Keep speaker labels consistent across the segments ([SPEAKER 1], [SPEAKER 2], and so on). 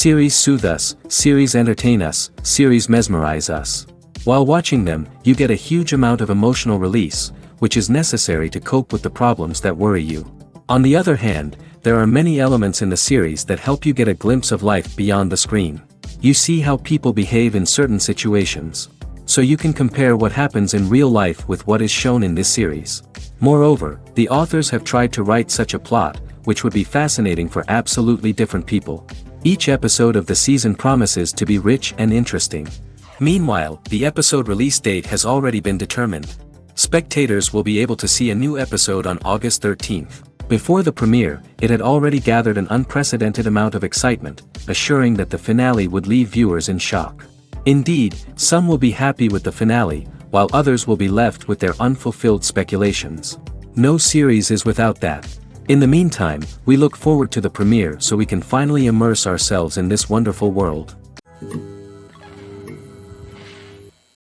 [SPEAKER 1] Series soothe us, series entertain us, series mesmerize us. While watching them, you get a huge amount of emotional release, which is necessary to cope with the problems that worry you. On the other hand, there are many elements in the series that help you get a glimpse of life beyond the screen. You see how people behave in certain situations. So you can compare what happens in real life with what is shown in this series. Moreover, the authors have tried to write such a plot, which would be fascinating for absolutely different people. Each episode of the season promises to be rich and interesting. Meanwhile, the episode release date has already been determined. Spectators will be able to see a new episode on August 13th. Before the premiere, it had already gathered an unprecedented amount of excitement, assuring that the finale would leave viewers in shock. Indeed, some will be happy with the finale, while others will be left with their unfulfilled speculations. No series is without that. In the meantime, we look forward to the premiere so we can finally immerse ourselves in this wonderful world.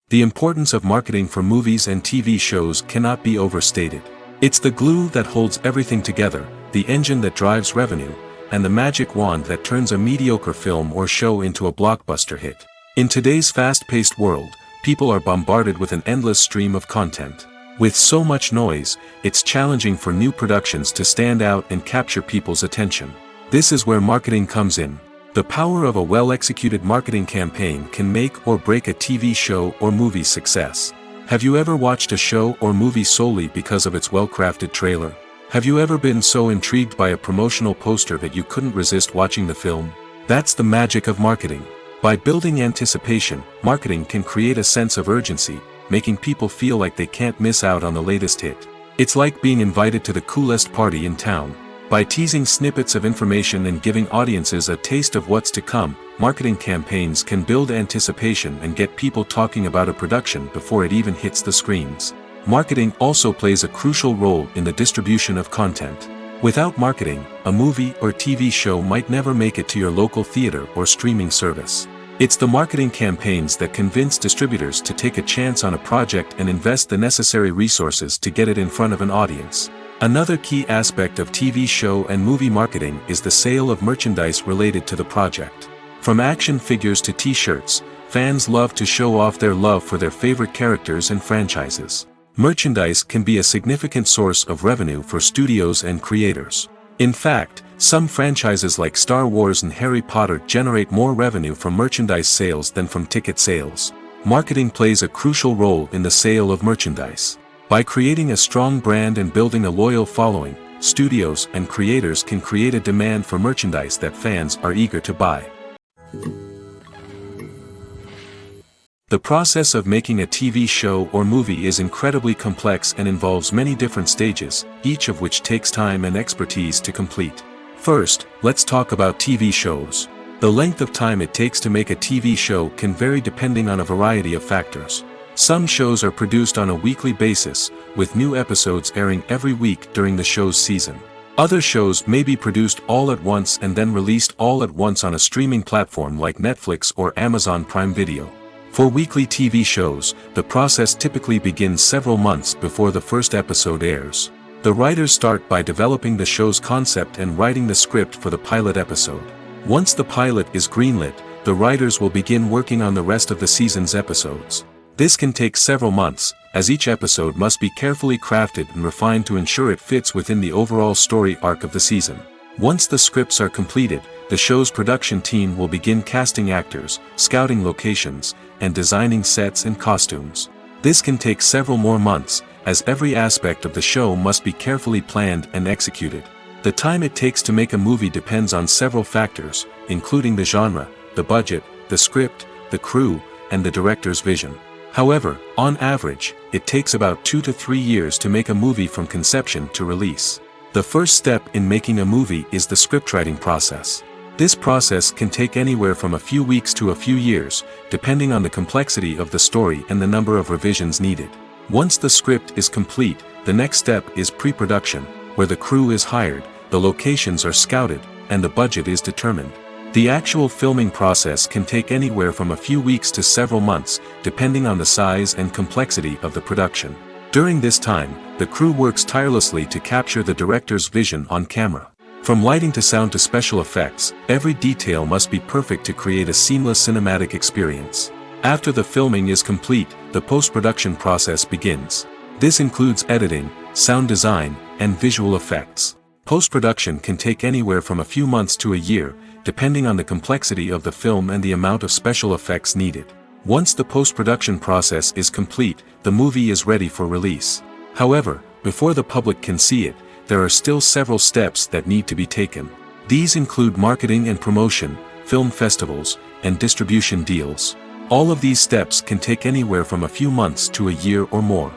[SPEAKER 1] The importance of marketing for movies and TV shows cannot be overstated. It's the glue that holds everything together, the engine that drives revenue, and the magic wand that turns a mediocre film or show into a blockbuster hit. In today's fast-paced world, people are bombarded with an endless stream of content. With so much noise, it's challenging for new productions to stand out and capture people's attention. This is where marketing comes in. The power of a well-executed marketing campaign can make or break a TV show or movie's success. Have you ever watched a show or movie solely because of its well-crafted trailer? Have you ever been so intrigued by a promotional poster that you couldn't resist watching the film? That's the magic of marketing. By building anticipation, marketing can create a sense of urgency, making people feel like they can't miss out on the latest hit. It's like being invited to the coolest party in town. By teasing snippets of information and giving audiences a taste of what's to come, marketing campaigns can build anticipation and get people talking about a production before it even hits the screens. Marketing also plays a crucial role in the distribution of content. Without marketing, a movie or TV show might never make it to your local theater or streaming service. It's the marketing campaigns that convince distributors to take a chance on a project and invest the necessary resources to get it in front of an audience. Another key aspect of TV show and movie marketing is the sale of merchandise related to the project. From action figures to t-shirts, fans love to show off their love for their favorite characters and franchises. Merchandise can be a significant source of revenue for studios and creators. In fact, some franchises like Star Wars and Harry Potter generate more revenue from merchandise sales than from ticket sales. Marketing plays a crucial role in the sale of merchandise. By creating a strong brand and building a loyal following, studios and creators can create a demand for merchandise that fans are eager to buy. The process of making a TV show or movie is incredibly complex and involves many different stages, each of which takes time and expertise to complete. First, let's talk about TV shows. The length of time it takes to make a TV show can vary depending on a variety of factors. Some shows are produced on a weekly basis, with new episodes airing every week during the show's season. Other shows may be produced all at once and then released all at once on a streaming platform like Netflix or Amazon Prime Video. For weekly TV shows, the process typically begins several months before the first episode airs. The writers start by developing the show's concept and writing the script for the pilot episode. Once the pilot is greenlit, the writers will begin working on the rest of the season's episodes. This can take several months, as each episode must be carefully crafted and refined to ensure it fits within the overall story arc of the season. Once the scripts are completed, the show's production team will begin casting actors, scouting locations, and designing sets and costumes. This can take several more months, as every aspect of the show must be carefully planned and executed. The time it takes to make a movie depends on several factors, including the genre, the budget, the script, the crew, and the director's vision. However, on average, it takes about 2 to 3 years to make a movie from conception to release. The first step in making a movie is the scriptwriting process. This process can take anywhere from a few weeks to a few years, depending on the complexity of the story and the number of revisions needed. Once the script is complete, the next step is pre-production, where the crew is hired, the locations are scouted, and the budget is determined. The actual filming process can take anywhere from a few weeks to several months, depending on the size and complexity of the production. During this time, the crew works tirelessly to capture the director's vision on camera. From lighting to sound to special effects, every detail must be perfect to create a seamless cinematic experience. After the filming is complete, the post-production process begins. This includes editing, sound design, and visual effects. Post-production can take anywhere from a few months to a year, depending on the complexity of the film and the amount of special effects needed. Once the post-production process is complete, the movie is ready for release. However, before the public can see it, there are still several steps that need to be taken. These include marketing and promotion, film festivals, and distribution deals. All of these steps can take anywhere from a few months to a year or more.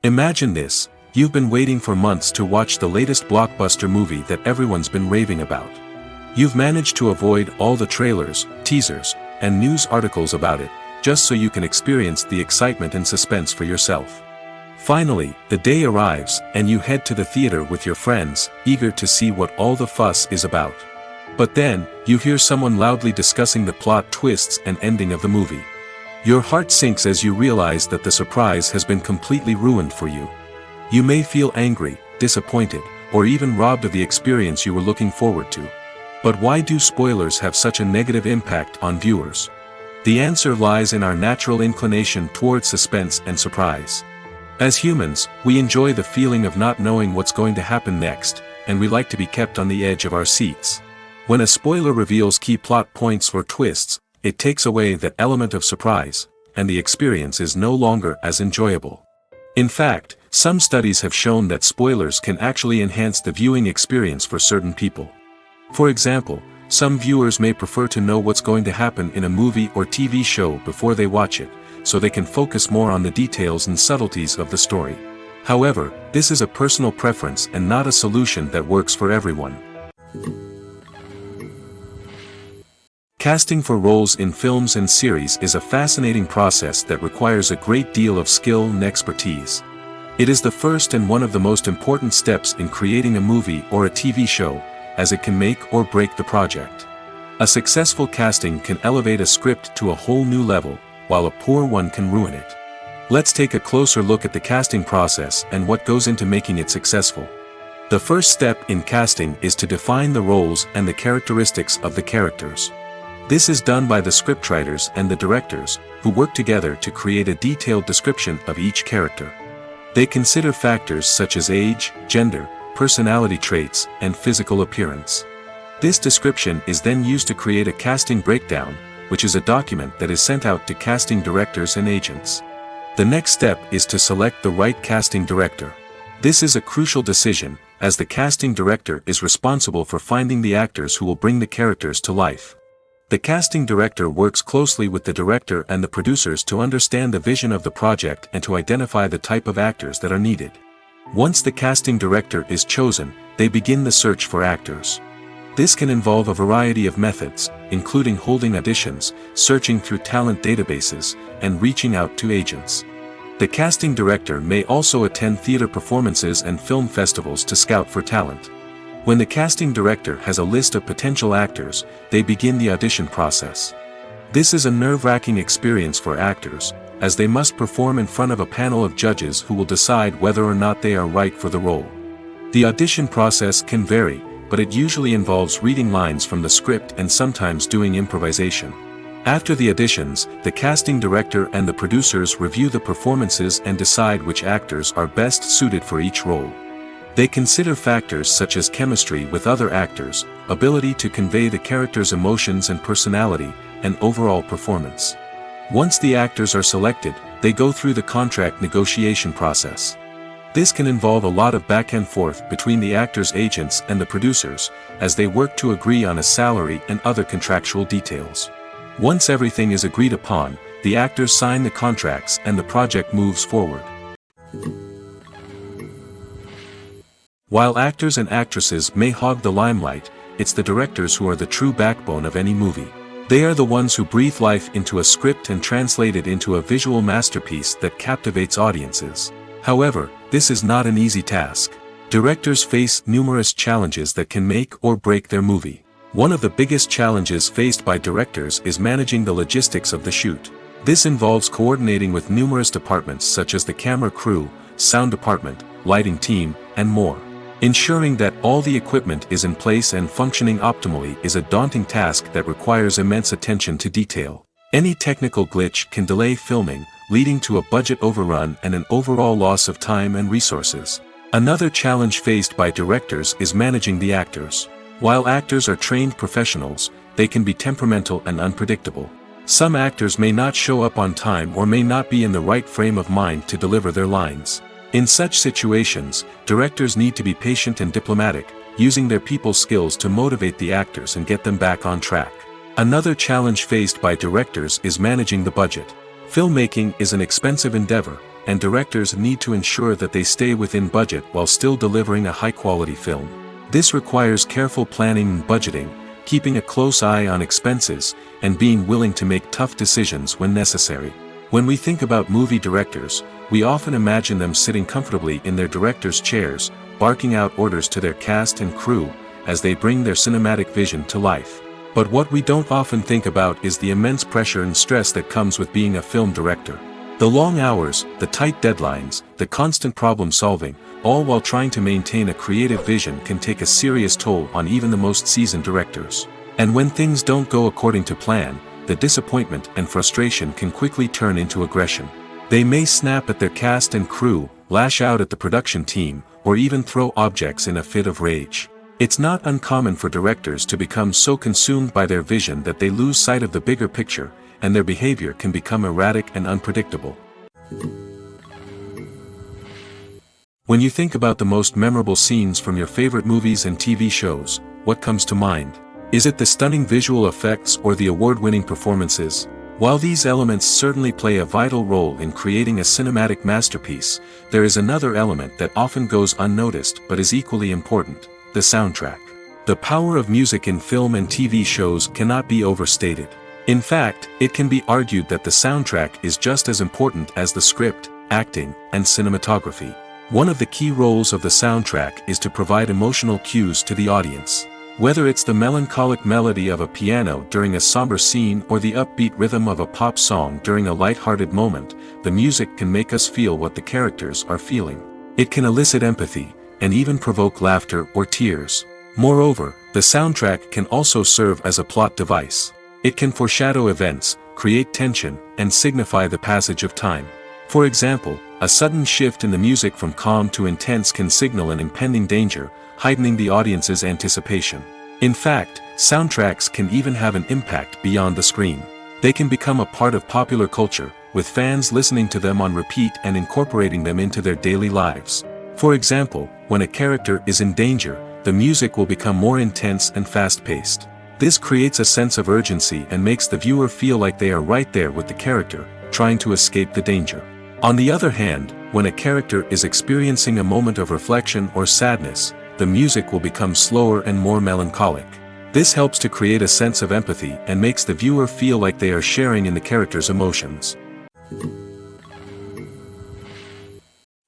[SPEAKER 1] Imagine this: you've been waiting for months to watch the latest blockbuster movie that everyone's been raving about. You've managed to avoid all the trailers, teasers, and news articles about it, just so you can experience the excitement and suspense for yourself. Finally, the day arrives, and you head to the theater with your friends, eager to see what all the fuss is about. But then, you hear someone loudly discussing the plot twists and ending of the movie. Your heart sinks as you realize that the surprise has been completely ruined for you. You may feel angry, disappointed, or even robbed of the experience you were looking forward to. But why do spoilers have such a negative impact on viewers? The answer lies in our natural inclination toward suspense and surprise. As humans, we enjoy the feeling of not knowing what's going to happen next, and we like to be kept on the edge of our seats. When a spoiler reveals key plot points or twists, it takes away that element of surprise, and the experience is no longer as enjoyable. In fact, some studies have shown that spoilers can actually enhance the viewing experience for certain people. For example, some viewers may prefer to know what's going to happen in a movie or TV show before they watch it, so they can focus more on the details and subtleties of the story. However, this is a personal preference and not a solution that works for everyone. Casting for roles in films and series is a fascinating process that requires a great deal of skill and expertise. It is the first and one of the most important steps in creating a movie or a TV show, as it can make or break the project. A successful casting can elevate a script to a whole new level, while a poor one can ruin it. Let's take a closer look at the casting process and what goes into making it successful. The first step in casting is to define the roles and the characteristics of the characters. This is done by the scriptwriters and the directors, who work together to create a detailed description of each character. They consider factors such as age, gender, personality traits, and physical appearance. This description is then used to create a casting breakdown, which is a document that is sent out to casting directors and agents. The next step is to select the right casting director. This is a crucial decision, as the casting director is responsible for finding the actors who will bring the characters to life. The casting director works closely with the director and the producers to understand the vision of the project and to identify the type of actors that are needed. Once the casting director is chosen, they begin the search for actors. This can involve a variety of methods, including holding auditions, searching through talent databases, and reaching out to agents. The casting director may also attend theater performances and film festivals to scout for talent. When the casting director has a list of potential actors, they begin the audition process. This is a nerve-wracking experience for actors, as they must perform in front of a panel of judges who will decide whether or not they are right for the role. The audition process can vary, but it usually involves reading lines from the script and sometimes doing improvisation. After the auditions, the casting director and the producers review the performances and decide which actors are best suited for each role. They consider factors such as chemistry with other actors, ability to convey the character's emotions and personality, and overall performance. Once the actors are selected, they go through the contract negotiation process. This can involve a lot of back and forth between the actors' agents and the producers, as they work to agree on a salary and other contractual details. Once everything is agreed upon, the actors sign the contracts and the project moves forward. While actors and actresses may hog the limelight, it's the directors who are the true backbone of any movie. They are the ones who breathe life into a script and translate it into a visual masterpiece that captivates audiences. However, this is not an easy task. Directors face numerous challenges that can make or break their movie. One of the biggest challenges faced by directors is managing the logistics of the shoot. This involves coordinating with numerous departments such as the camera crew, sound department, lighting team, and more. Ensuring that all the equipment is in place and functioning optimally is a daunting task that requires immense attention to detail. Any technical glitch can delay filming, leading to a budget overrun and an overall loss of time and resources. Another challenge faced by directors is managing the actors. While actors are trained professionals, they can be temperamental and unpredictable. Some actors may not show up on time or may not be in the right frame of mind to deliver their lines. In such situations, directors need to be patient and diplomatic, using their people skills to motivate the actors and get them back on track. Another challenge faced by directors is managing the budget. Filmmaking is an expensive endeavor, and directors need to ensure that they stay within budget while still delivering a high-quality film. This requires careful planning and budgeting, keeping a close eye on expenses, and being willing to make tough decisions when necessary. When we think about movie directors, we often imagine them sitting comfortably in their director's chairs, barking out orders to their cast and crew, as they bring their cinematic vision to life. But what we don't often think about is the immense pressure and stress that comes with being a film director. The long hours, the tight deadlines, the constant problem solving, all while trying to maintain a creative vision can take a serious toll on even the most seasoned directors. And when things don't go according to plan, the disappointment and frustration can quickly turn into aggression. They may snap at their cast and crew, lash out at the production team, or even throw objects in a fit of rage. It's not uncommon for directors to become so consumed by their vision that they lose sight of the bigger picture, and their behavior can become erratic and unpredictable. When you think about the most memorable scenes from your favorite movies and TV shows, what comes to mind? Is it the stunning visual effects or the award-winning performances? While these elements certainly play a vital role in creating a cinematic masterpiece, there is another element that often goes unnoticed but is equally important: the soundtrack. The power of music in film and TV shows cannot be overstated. In fact, it can be argued that the soundtrack is just as important as the script, acting, and cinematography. One of the key roles of the soundtrack is to provide emotional cues to the audience. Whether it's the melancholic melody of a piano during a somber scene or the upbeat rhythm of a pop song during a light-hearted moment, the music can make us feel what the characters are feeling. It can elicit empathy, and even provoke laughter or tears. Moreover, the soundtrack can also serve as a plot device. It can foreshadow events, create tension, and signify the passage of time. For example, a sudden shift in the music from calm to intense can signal an impending danger, heightening the audience's anticipation. In fact, soundtracks can even have an impact beyond the screen. They can become a part of popular culture, with fans listening to them on repeat and incorporating them into their daily lives. For example, when a character is in danger, the music will become more intense and fast-paced. This creates a sense of urgency and makes the viewer feel like they are right there with the character, trying to escape the danger. On the other hand, when a character is experiencing a moment of reflection or sadness, the music will become slower and more melancholic. This helps to create a sense of empathy and makes the viewer feel like they are sharing in the character's emotions.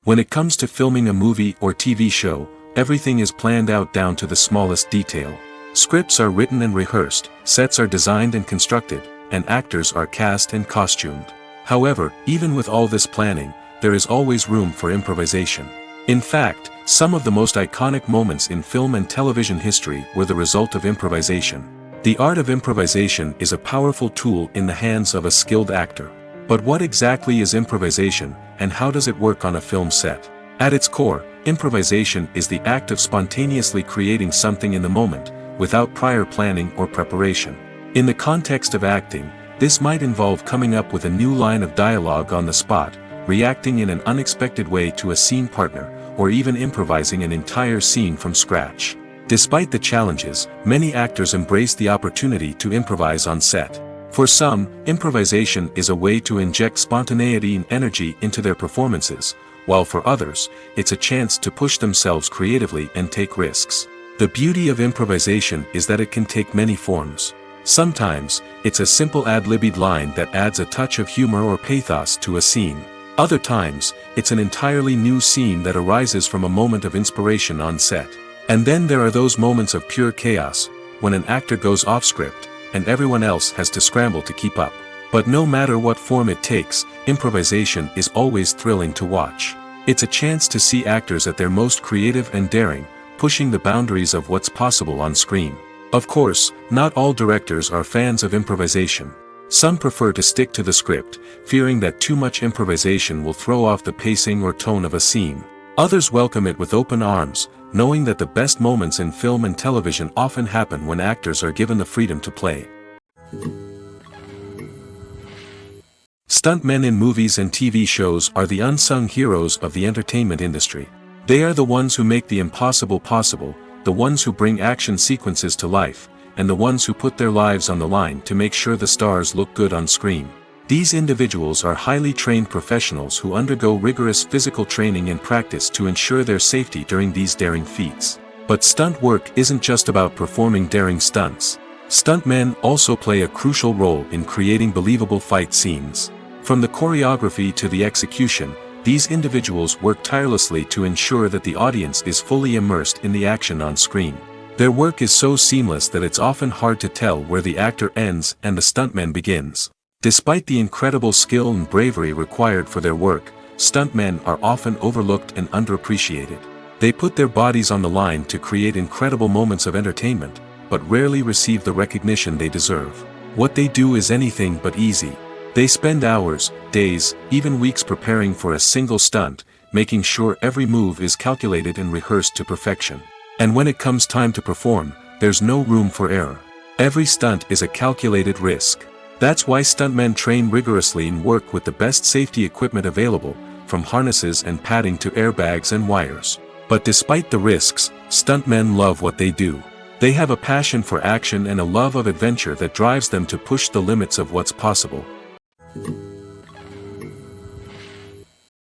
[SPEAKER 1] When it comes to filming a movie or TV show, everything is planned out down to the smallest detail. Scripts are written and rehearsed, sets are designed and constructed, and actors are cast and costumed. However, even with all this planning, there is always room for improvisation. In fact, some of the most iconic moments in film and television history were the result of improvisation. The art of improvisation is a powerful tool in the hands of a skilled actor. But what exactly is improvisation, and how does it work on a film set? At its core, improvisation is the act of spontaneously creating something in the moment, without prior planning or preparation. In the context of acting, this might involve coming up with a new line of dialogue on the spot, reacting in an unexpected way to a scene partner, or even improvising an entire scene from scratch. Despite the challenges, many actors embrace the opportunity to improvise on set. For some, improvisation is a way to inject spontaneity and energy into their performances, while for others, it's a chance to push themselves creatively and take risks. The beauty of improvisation is that it can take many forms. Sometimes, it's a simple ad-libbed line that adds a touch of humor or pathos to a scene. Other times, it's an entirely new scene that arises from a moment of inspiration on set. And then there are those moments of pure chaos, when an actor goes off script, and everyone else has to scramble to keep up. But no matter what form it takes, improvisation is always thrilling to watch. It's a chance to see actors at their most creative and daring, pushing the boundaries of what's possible on screen. Of course, not all directors are fans of improvisation. Some prefer to stick to the script, fearing that too much improvisation will throw off the pacing or tone of a scene. Others welcome it with open arms, knowing that the best moments in film and television often happen when actors are given the freedom to play. Stuntmen in movies and TV shows are the unsung heroes of the entertainment industry. They are the ones who make the impossible possible, the ones who bring action sequences to life, and the ones who put their lives on the line to make sure the stars look good on screen. These individuals are highly trained professionals who undergo rigorous physical training and practice to ensure their safety during these daring feats. But stunt work isn't just about performing daring stunts. Stuntmen also play a crucial role in creating believable fight scenes. From the choreography to the execution, these individuals work tirelessly to ensure that the audience is fully immersed in the action on screen. Their work is so seamless that it's often hard to tell where the actor ends and the stuntman begins. Despite the incredible skill and bravery required for their work, stuntmen are often overlooked and underappreciated. They put their bodies on the line to create incredible moments of entertainment, but rarely receive the recognition they deserve. What they do is anything but easy. They spend hours, days, even weeks preparing for a single stunt, making sure every move is calculated and rehearsed to perfection. And when it comes time to perform, there's no room for error. Every stunt is a calculated risk. That's why stuntmen train rigorously and work with the best safety equipment available, from harnesses and padding to airbags and wires. But despite the risks, stuntmen love what they do. They have a passion for action and a love of adventure that drives them to push the limits of what's possible.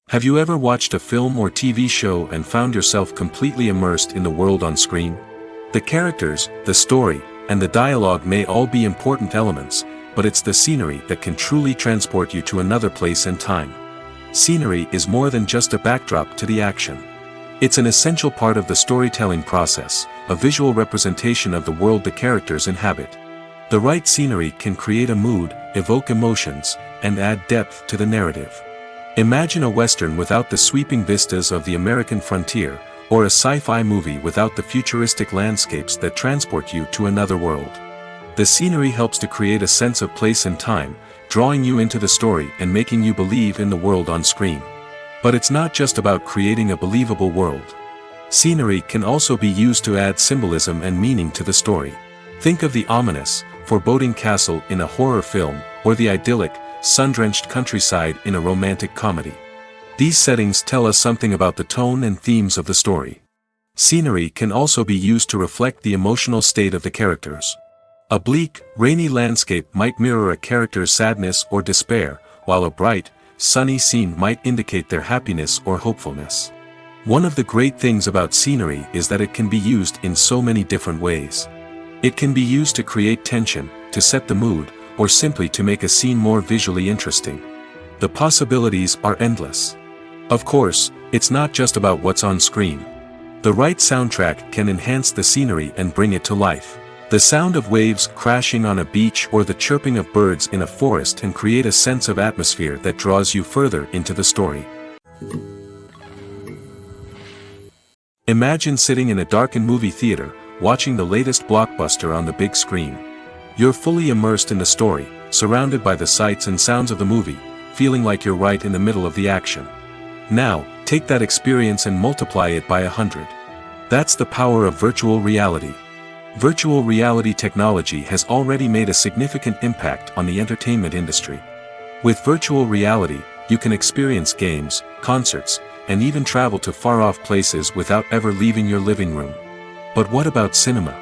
[SPEAKER 1] Have you ever watched a film or TV show and found yourself completely immersed in the world on screen? The characters, the story, and the dialogue may all be important elements, but it's the scenery that can truly transport you to another place and time. Scenery is more than just a backdrop to the action. It's an essential part of the storytelling process, a visual representation of the world the characters inhabit. The right scenery can create a mood, evoke emotions, and add depth to the narrative. Imagine a Western without the sweeping vistas of the American frontier, or a sci-fi movie without the futuristic landscapes that transport you to another world. The scenery helps to create a sense of place and time, drawing you into the story and making you believe in the world on screen. But it's not just about creating a believable world. Scenery can also be used to add symbolism and meaning to the story. Think of the ominous, foreboding castle in a horror film, or the idyllic, sun-drenched countryside in a romantic comedy. These settings tell us something about the tone and themes of the story. Scenery can also be used to reflect the emotional state of the characters. A bleak, rainy landscape might mirror a character's sadness or despair, while a bright, sunny scene might indicate their happiness or hopefulness. One of the great things about scenery is that it can be used in so many different ways. It can be used to create tension, to set the mood, or simply to make a scene more visually interesting. The possibilities are endless. Of course, it's not just about what's on screen. The right soundtrack can enhance the scenery and bring it to life. The sound of waves crashing on a beach or the chirping of birds in a forest can create a sense of atmosphere that draws you further into the story. Imagine sitting in a darkened movie theater, watching the latest blockbuster on the big screen. You're fully immersed in the story, surrounded by the sights and sounds of the movie, feeling like you're right in the middle of the action. Now, take that experience and multiply it by 100. That's the power of virtual reality. Virtual reality technology has already made a significant impact on the entertainment industry. With virtual reality, you can experience games, concerts, and even travel to far-off places without ever leaving your living room. But what about cinema?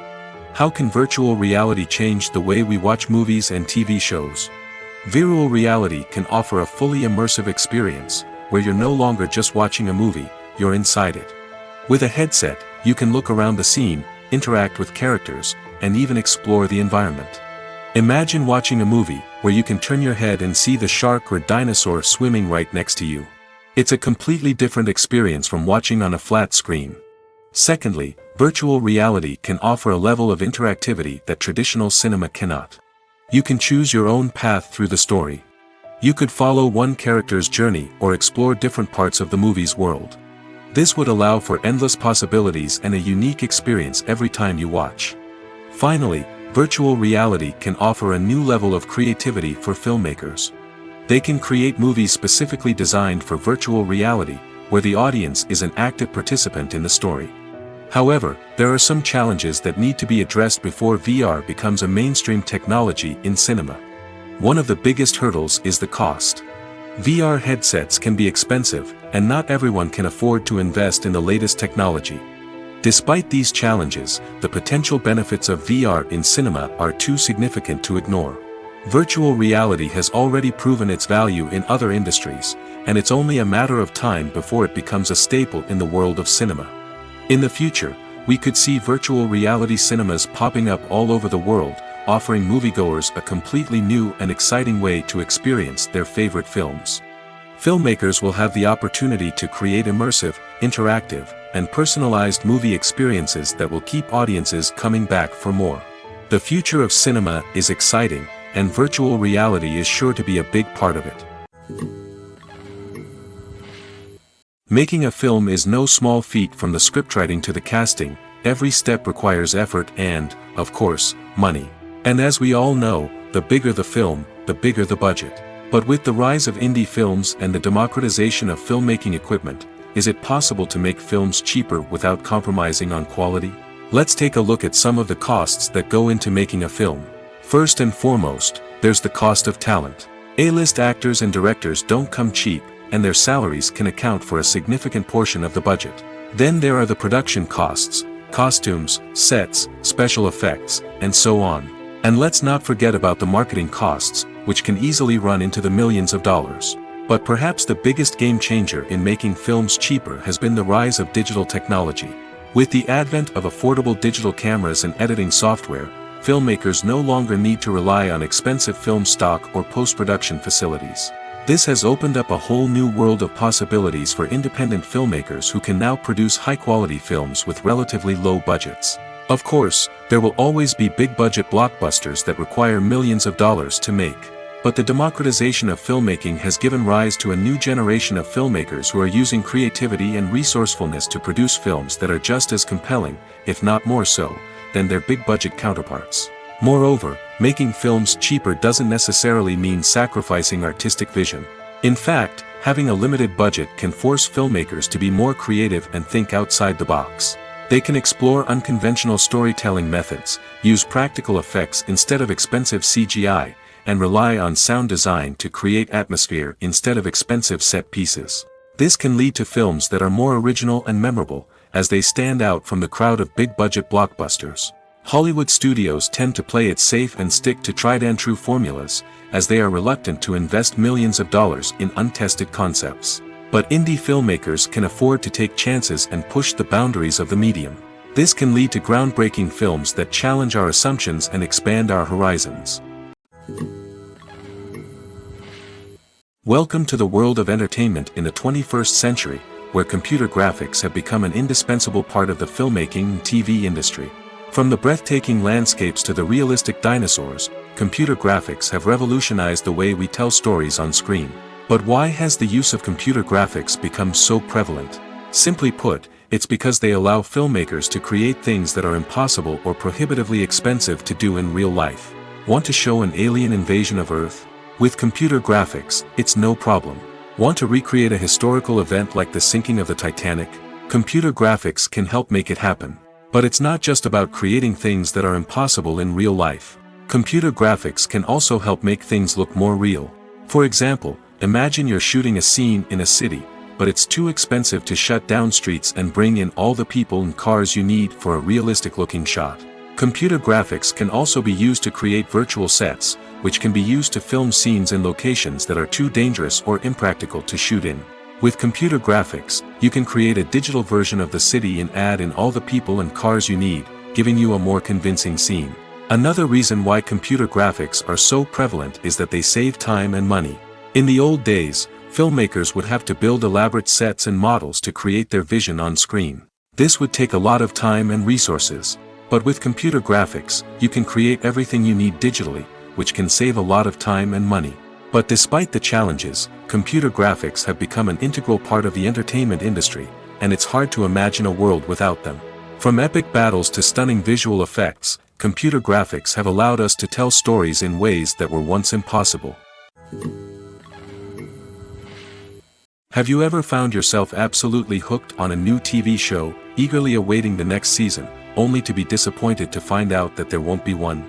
[SPEAKER 1] How can virtual reality change the way we watch movies and TV shows? Virtual reality can offer a fully immersive experience, where you're no longer just watching a movie, you're inside it. With a headset, you can look around the scene, interact with characters, and even explore the environment. Imagine watching a movie where you can turn your head and see the shark or dinosaur swimming right next to you. It's a completely different experience from watching on a flat screen. Secondly, virtual reality can offer a level of interactivity that traditional cinema cannot. You can choose your own path through the story. You could follow one character's journey or explore different parts of the movie's world. This would allow for endless possibilities and a unique experience every time you watch. Finally, virtual reality can offer a new level of creativity for filmmakers. They can create movies specifically designed for virtual reality, where the audience is an active participant in the story. However, there are some challenges that need to be addressed before VR becomes a mainstream technology in cinema. One of the biggest hurdles is the cost. VR headsets can be expensive, and not everyone can afford to invest in the latest technology. Despite these challenges, the potential benefits of VR in cinema are too significant to ignore. Virtual reality has already proven its value in other industries, and it's only a matter of time before it becomes a staple in the world of cinema. In the future, we could see virtual reality cinemas popping up all over the world, offering moviegoers a completely new and exciting way to experience their favorite films. Filmmakers will have the opportunity to create immersive, interactive, and personalized movie experiences that will keep audiences coming back for more. The future of cinema is exciting, and virtual reality is sure to be a big part of it. Making a film is no small feat. From the scriptwriting to the casting, every step requires effort and, of course, money. And as we all know, the bigger the film, the bigger the budget. But with the rise of indie films and the democratization of filmmaking equipment, is it possible to make films cheaper without compromising on quality? Let's take a look at some of the costs that go into making a film. First and foremost, there's the cost of talent. A-list actors and directors don't come cheap, and their salaries can account for a significant portion of the budget. Then there are the production costs, costumes, sets, special effects, and so on. And let's not forget about the marketing costs, which can easily run into the millions of dollars. But perhaps the biggest game changer in making films cheaper has been the rise of digital technology. With the advent of affordable digital cameras and editing software, filmmakers no longer need to rely on expensive film stock or post-production facilities. This has opened up a whole new world of possibilities for independent filmmakers who can now produce high-quality films with relatively low budgets. Of course, there will always be big-budget blockbusters that require millions of dollars to make. But the democratization of filmmaking has given rise to a new generation of filmmakers who are using creativity and resourcefulness to produce films that are just as compelling, if not more so, than their big-budget counterparts. Moreover, making films cheaper doesn't necessarily mean sacrificing artistic vision. In fact, having a limited budget can force filmmakers to be more creative and think outside the box. They can explore unconventional storytelling methods, use practical effects instead of expensive CGI, and rely on sound design to create atmosphere instead of expensive set pieces. This can lead to films that are more original and memorable, as they stand out from the crowd of big-budget blockbusters. Hollywood studios tend to play it safe and stick to tried-and-true formulas, as they are reluctant to invest millions of dollars in untested concepts. But indie filmmakers can afford to take chances and push the boundaries of the medium. This can lead to groundbreaking films that challenge our assumptions and expand our horizons. Welcome to the world of entertainment in the 21st century, where computer graphics have become an indispensable part of the filmmaking and TV industry. From the breathtaking landscapes to the realistic dinosaurs, computer graphics have revolutionized the way we tell stories on screen. But why has the use of computer graphics become so prevalent? Simply put, it's because they allow filmmakers to create things that are impossible or prohibitively expensive to do in real life. Want to show an alien invasion of Earth? With computer graphics, it's no problem. Want to recreate a historical event like the sinking of the Titanic? Computer graphics can help make it happen. But it's not just about creating things that are impossible in real life. Computer graphics can also help make things look more real. For example, imagine you're shooting a scene in a city, but it's too expensive to shut down streets and bring in all the people and cars you need for a realistic-looking shot. Computer graphics can also be used to create virtual sets, which can be used to film scenes in locations that are too dangerous or impractical to shoot in. With computer graphics, you can create a digital version of the city and add in all the people and cars you need, giving you a more convincing scene. Another reason why computer graphics are so prevalent is that they save time and money. In the old days, filmmakers would have to build elaborate sets and models to create their vision on screen. This would take a lot of time and resources. But with computer graphics, you can create everything you need digitally, which can save a lot of time and money. But despite the challenges, computer graphics have become an integral part of the entertainment industry, and it's hard to imagine a world without them. From epic battles to stunning visual effects, computer graphics have allowed us to tell stories in ways that were once impossible. Have you ever found yourself absolutely hooked on a new TV show, eagerly awaiting the next season, only to be disappointed to find out that there won't be one?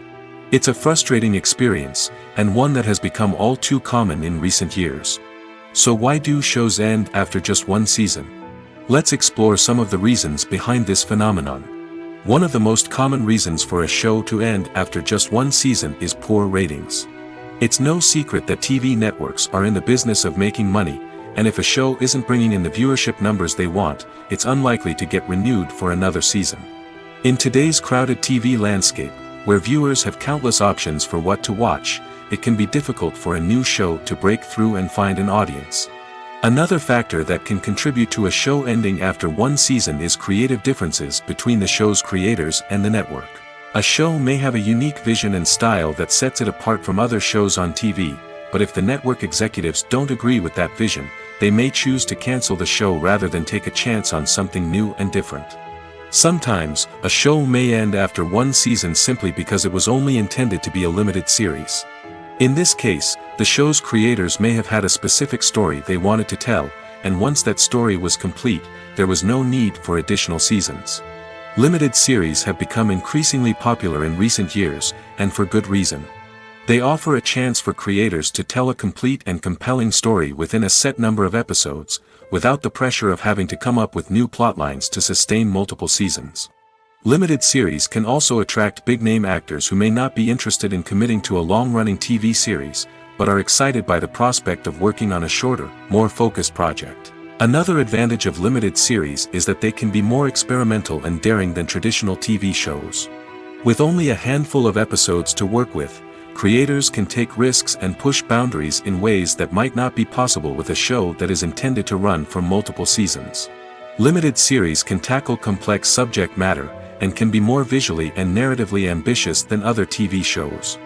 [SPEAKER 1] It's a frustrating experience, and one that has become all too common in recent years. So why do shows end after just one season? Let's explore some of the reasons behind this phenomenon. One of the most common reasons for a show to end after just one season is poor ratings. It's no secret that TV networks are in the business of making money, and if a show isn't bringing in the viewership numbers they want, it's unlikely to get renewed for another season. In today's crowded TV landscape, where viewers have countless options for what to watch, it can be difficult for a new show to break through and find an audience. Another factor that can contribute to a show ending after one season is creative differences between the show's creators and the network. A show may have a unique vision and style that sets it apart from other shows on TV, but if the network executives don't agree with that vision, they may choose to cancel the show rather than take a chance on something new and different. Sometimes, a show may end after one season simply because it was only intended to be a limited series. In this case, the show's creators may have had a specific story they wanted to tell, and once that story was complete, there was no need for additional seasons. Limited series have become increasingly popular in recent years, and for good reason. They offer a chance for creators to tell a complete and compelling story within a set number of episodes, without the pressure of having to come up with new plotlines to sustain multiple seasons. Limited series can also attract big-name actors who may not be interested in committing to a long-running TV series, but are excited by the prospect of working on a shorter, more focused project. Another advantage of limited series is that they can be more experimental and daring than traditional TV shows. With only a handful of episodes to work with, creators can take risks and push boundaries in ways that might not be possible with a show that is intended to run for multiple seasons. Limited series can tackle complex subject matter, and can be more visually and narratively ambitious than other TV shows.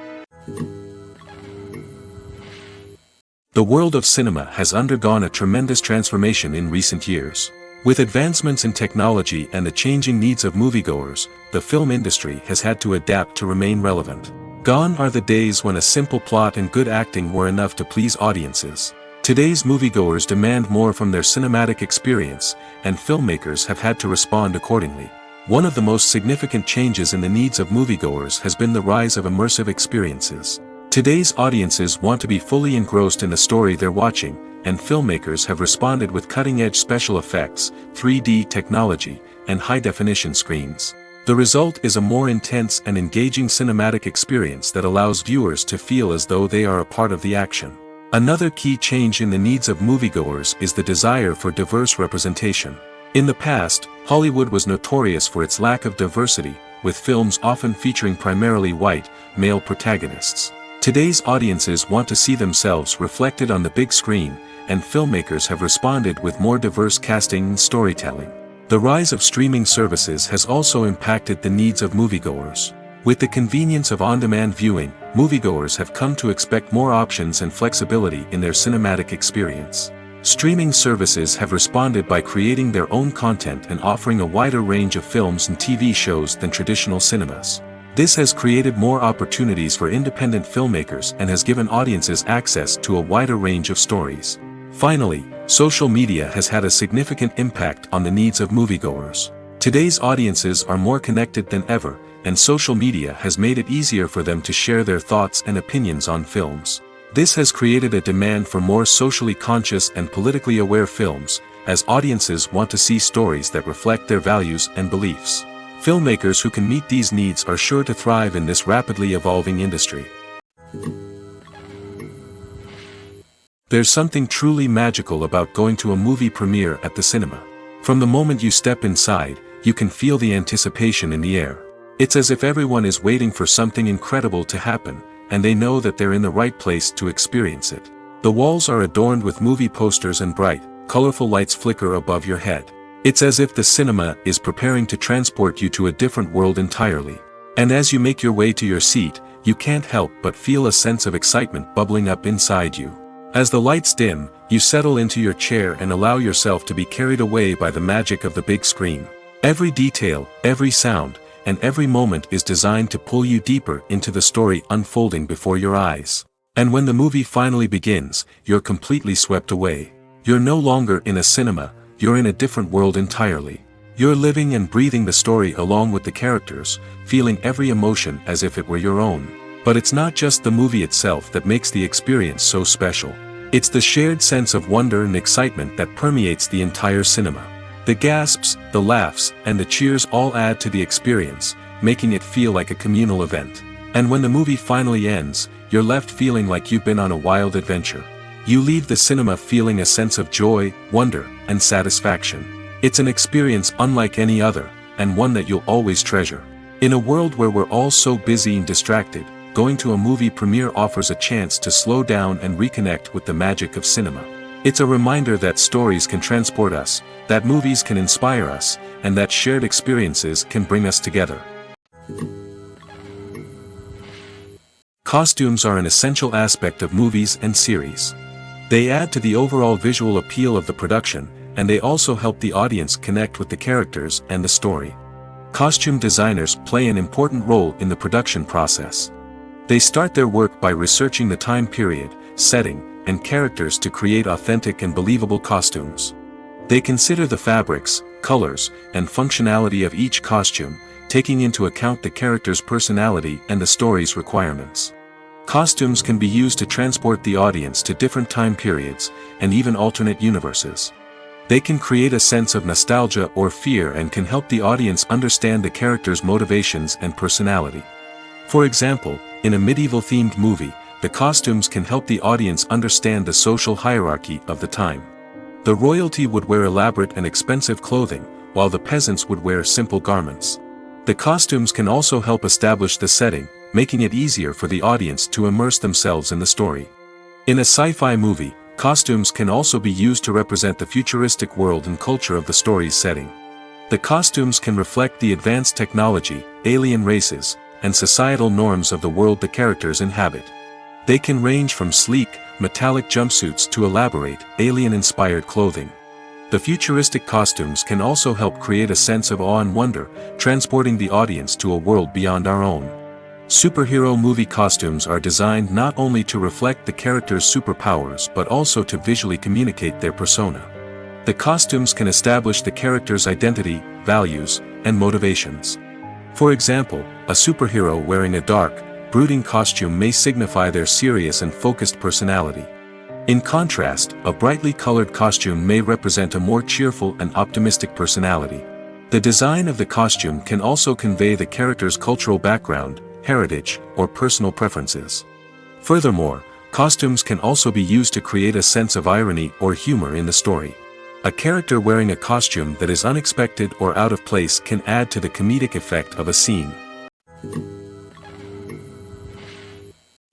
[SPEAKER 1] The world of cinema has undergone a tremendous transformation in recent years. With advancements in technology and the changing needs of moviegoers, the film industry has had to adapt to remain relevant. Gone are the days when a simple plot and good acting were enough to please audiences. Today's moviegoers demand more from their cinematic experience, and filmmakers have had to respond accordingly. One of the most significant changes in the needs of moviegoers has been the rise of immersive experiences. Today's audiences want to be fully engrossed in the story they're watching, and filmmakers have responded with cutting-edge special effects, 3D technology, and high-definition screens. The result is a more intense and engaging cinematic experience that allows viewers to feel as though they are a part of the action. Another key change in the needs of moviegoers is the desire for diverse representation. In the past, Hollywood was notorious for its lack of diversity, with films often featuring primarily white, male protagonists. Today's audiences want to see themselves reflected on the big screen, and filmmakers have responded with more diverse casting and storytelling. The rise of streaming services has also impacted the needs of moviegoers. With the convenience of on-demand viewing, moviegoers have come to expect more options and flexibility in their cinematic experience. Streaming services have responded by creating their own content and offering a wider range of films and TV shows than traditional cinemas. This has created more opportunities for independent filmmakers and has given audiences access to a wider range of stories. Finally, social media has had a significant impact on the needs of moviegoers. Today's audiences are more connected than ever, and social media has made it easier for them to share their thoughts and opinions on films. This has created a demand for more socially conscious and politically aware films, as audiences want to see stories that reflect their values and beliefs. Filmmakers who can meet these needs are sure to thrive in this rapidly evolving industry. There's something truly magical about going to a movie premiere at the cinema. From the moment you step inside, you can feel the anticipation in the air. It's as if everyone is waiting for something incredible to happen, and they know that they're in the right place to experience it. The walls are adorned with movie posters and bright, colorful lights flicker above your head. It's as if the cinema is preparing to transport you to a different world entirely. And as you make your way to your seat, you can't help but feel a sense of excitement bubbling up inside you. As the lights dim, you settle into your chair and allow yourself to be carried away by the magic of the big screen. Every detail, every sound, and every moment is designed to pull you deeper into the story unfolding before your eyes. And when the movie finally begins, you're completely swept away. You're no longer in a cinema, you're in a different world entirely. You're living and breathing the story along with the characters, feeling every emotion as if it were your own. But it's not just the movie itself that makes the experience so special. It's the shared sense of wonder and excitement that permeates the entire cinema. The gasps, the laughs, and the cheers all add to the experience, making it feel like a communal event. And when the movie finally ends, you're left feeling like you've been on a wild adventure. You leave the cinema feeling a sense of joy, wonder, and satisfaction. It's an experience unlike any other, and one that you'll always treasure. In a world where we're all so busy and distracted, going to a movie premiere offers a chance to slow down and reconnect with the magic of cinema. It's a reminder that stories can transport us, that movies can inspire us, and that shared experiences can bring us together. Costumes are an essential aspect of movies and series. They add to the overall visual appeal of the production, and they also help the audience connect with the characters and the story. Costume designers play an important role in the production process. They start their work by researching the time period, setting, and characters to create authentic and believable costumes. They consider the fabrics, colors, and functionality of each costume, taking into account the character's personality and the story's requirements. Costumes can be used to transport the audience to different time periods, and even alternate universes. They can create a sense of nostalgia or fear and can help the audience understand the character's motivations and personality. For example, in a medieval-themed movie, the costumes can help the audience understand the social hierarchy of the time. The royalty would wear elaborate and expensive clothing, while the peasants would wear simple garments. The costumes can also help establish the setting, making it easier for the audience to immerse themselves in the story. In a sci-fi movie, costumes can also be used to represent the futuristic world and culture of the story's setting. The costumes can reflect the advanced technology, alien races, and societal norms of the world the characters inhabit. They can range from sleek, metallic jumpsuits to elaborate, alien-inspired clothing. The futuristic costumes can also help create a sense of awe and wonder, transporting the audience to a world beyond our own. Superhero movie costumes are designed not only to reflect the character's superpowers but also to visually communicate their persona. The costumes can establish the character's identity, values, and motivations. For example, a superhero wearing a dark, brooding costume may signify their serious and focused personality. In contrast, a brightly colored costume may represent a more cheerful and optimistic personality. The design of the costume can also convey the character's cultural background, heritage, or personal preferences. Furthermore, costumes can also be used to create a sense of irony or humor in the story. A character wearing a costume that is unexpected or out of place can add to the comedic effect of a scene.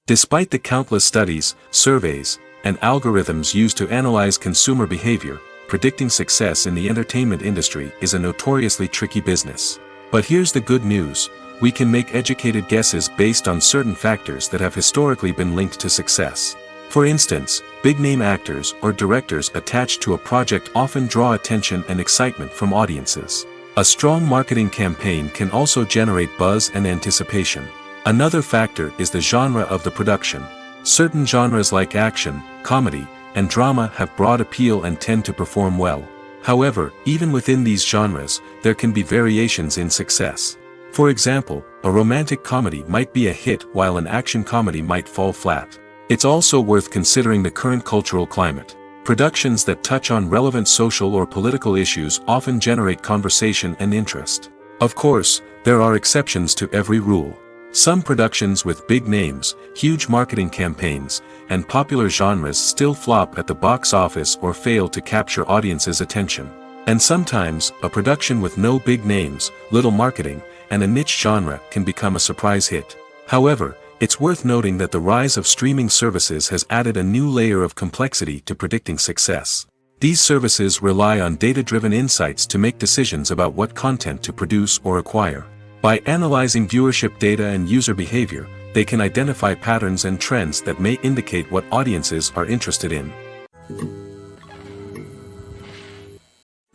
[SPEAKER 1] Despite the countless studies, surveys, and algorithms used to analyze consumer behavior, predicting success in the entertainment industry is a notoriously tricky business. But here's the good news: we can make educated guesses based on certain factors that have historically been linked to success. For instance, big-name actors or directors attached to a project often draw attention and excitement from audiences. A strong marketing campaign can also generate buzz and anticipation. Another factor is the genre of the production. Certain genres like action, comedy, and drama have broad appeal and tend to perform well. However, even within these genres, there can be variations in success. For example, a romantic comedy might be a hit while an action comedy might fall flat. It's also worth considering the current cultural climate. Productions that touch on relevant social or political issues often generate conversation and interest. Of course, there are exceptions to every rule. Some productions with big names, huge marketing campaigns, and popular genres still flop at the box office or fail to capture audiences' attention. And sometimes, a production with no big names, little marketing, and a niche genre can become a surprise hit. However, it's worth noting that the rise of streaming services has added a new layer of complexity to predicting success. These services rely on data-driven insights to make decisions about what content to produce or acquire. By analyzing viewership data and user behavior, they can identify patterns and trends that may indicate what audiences are interested in.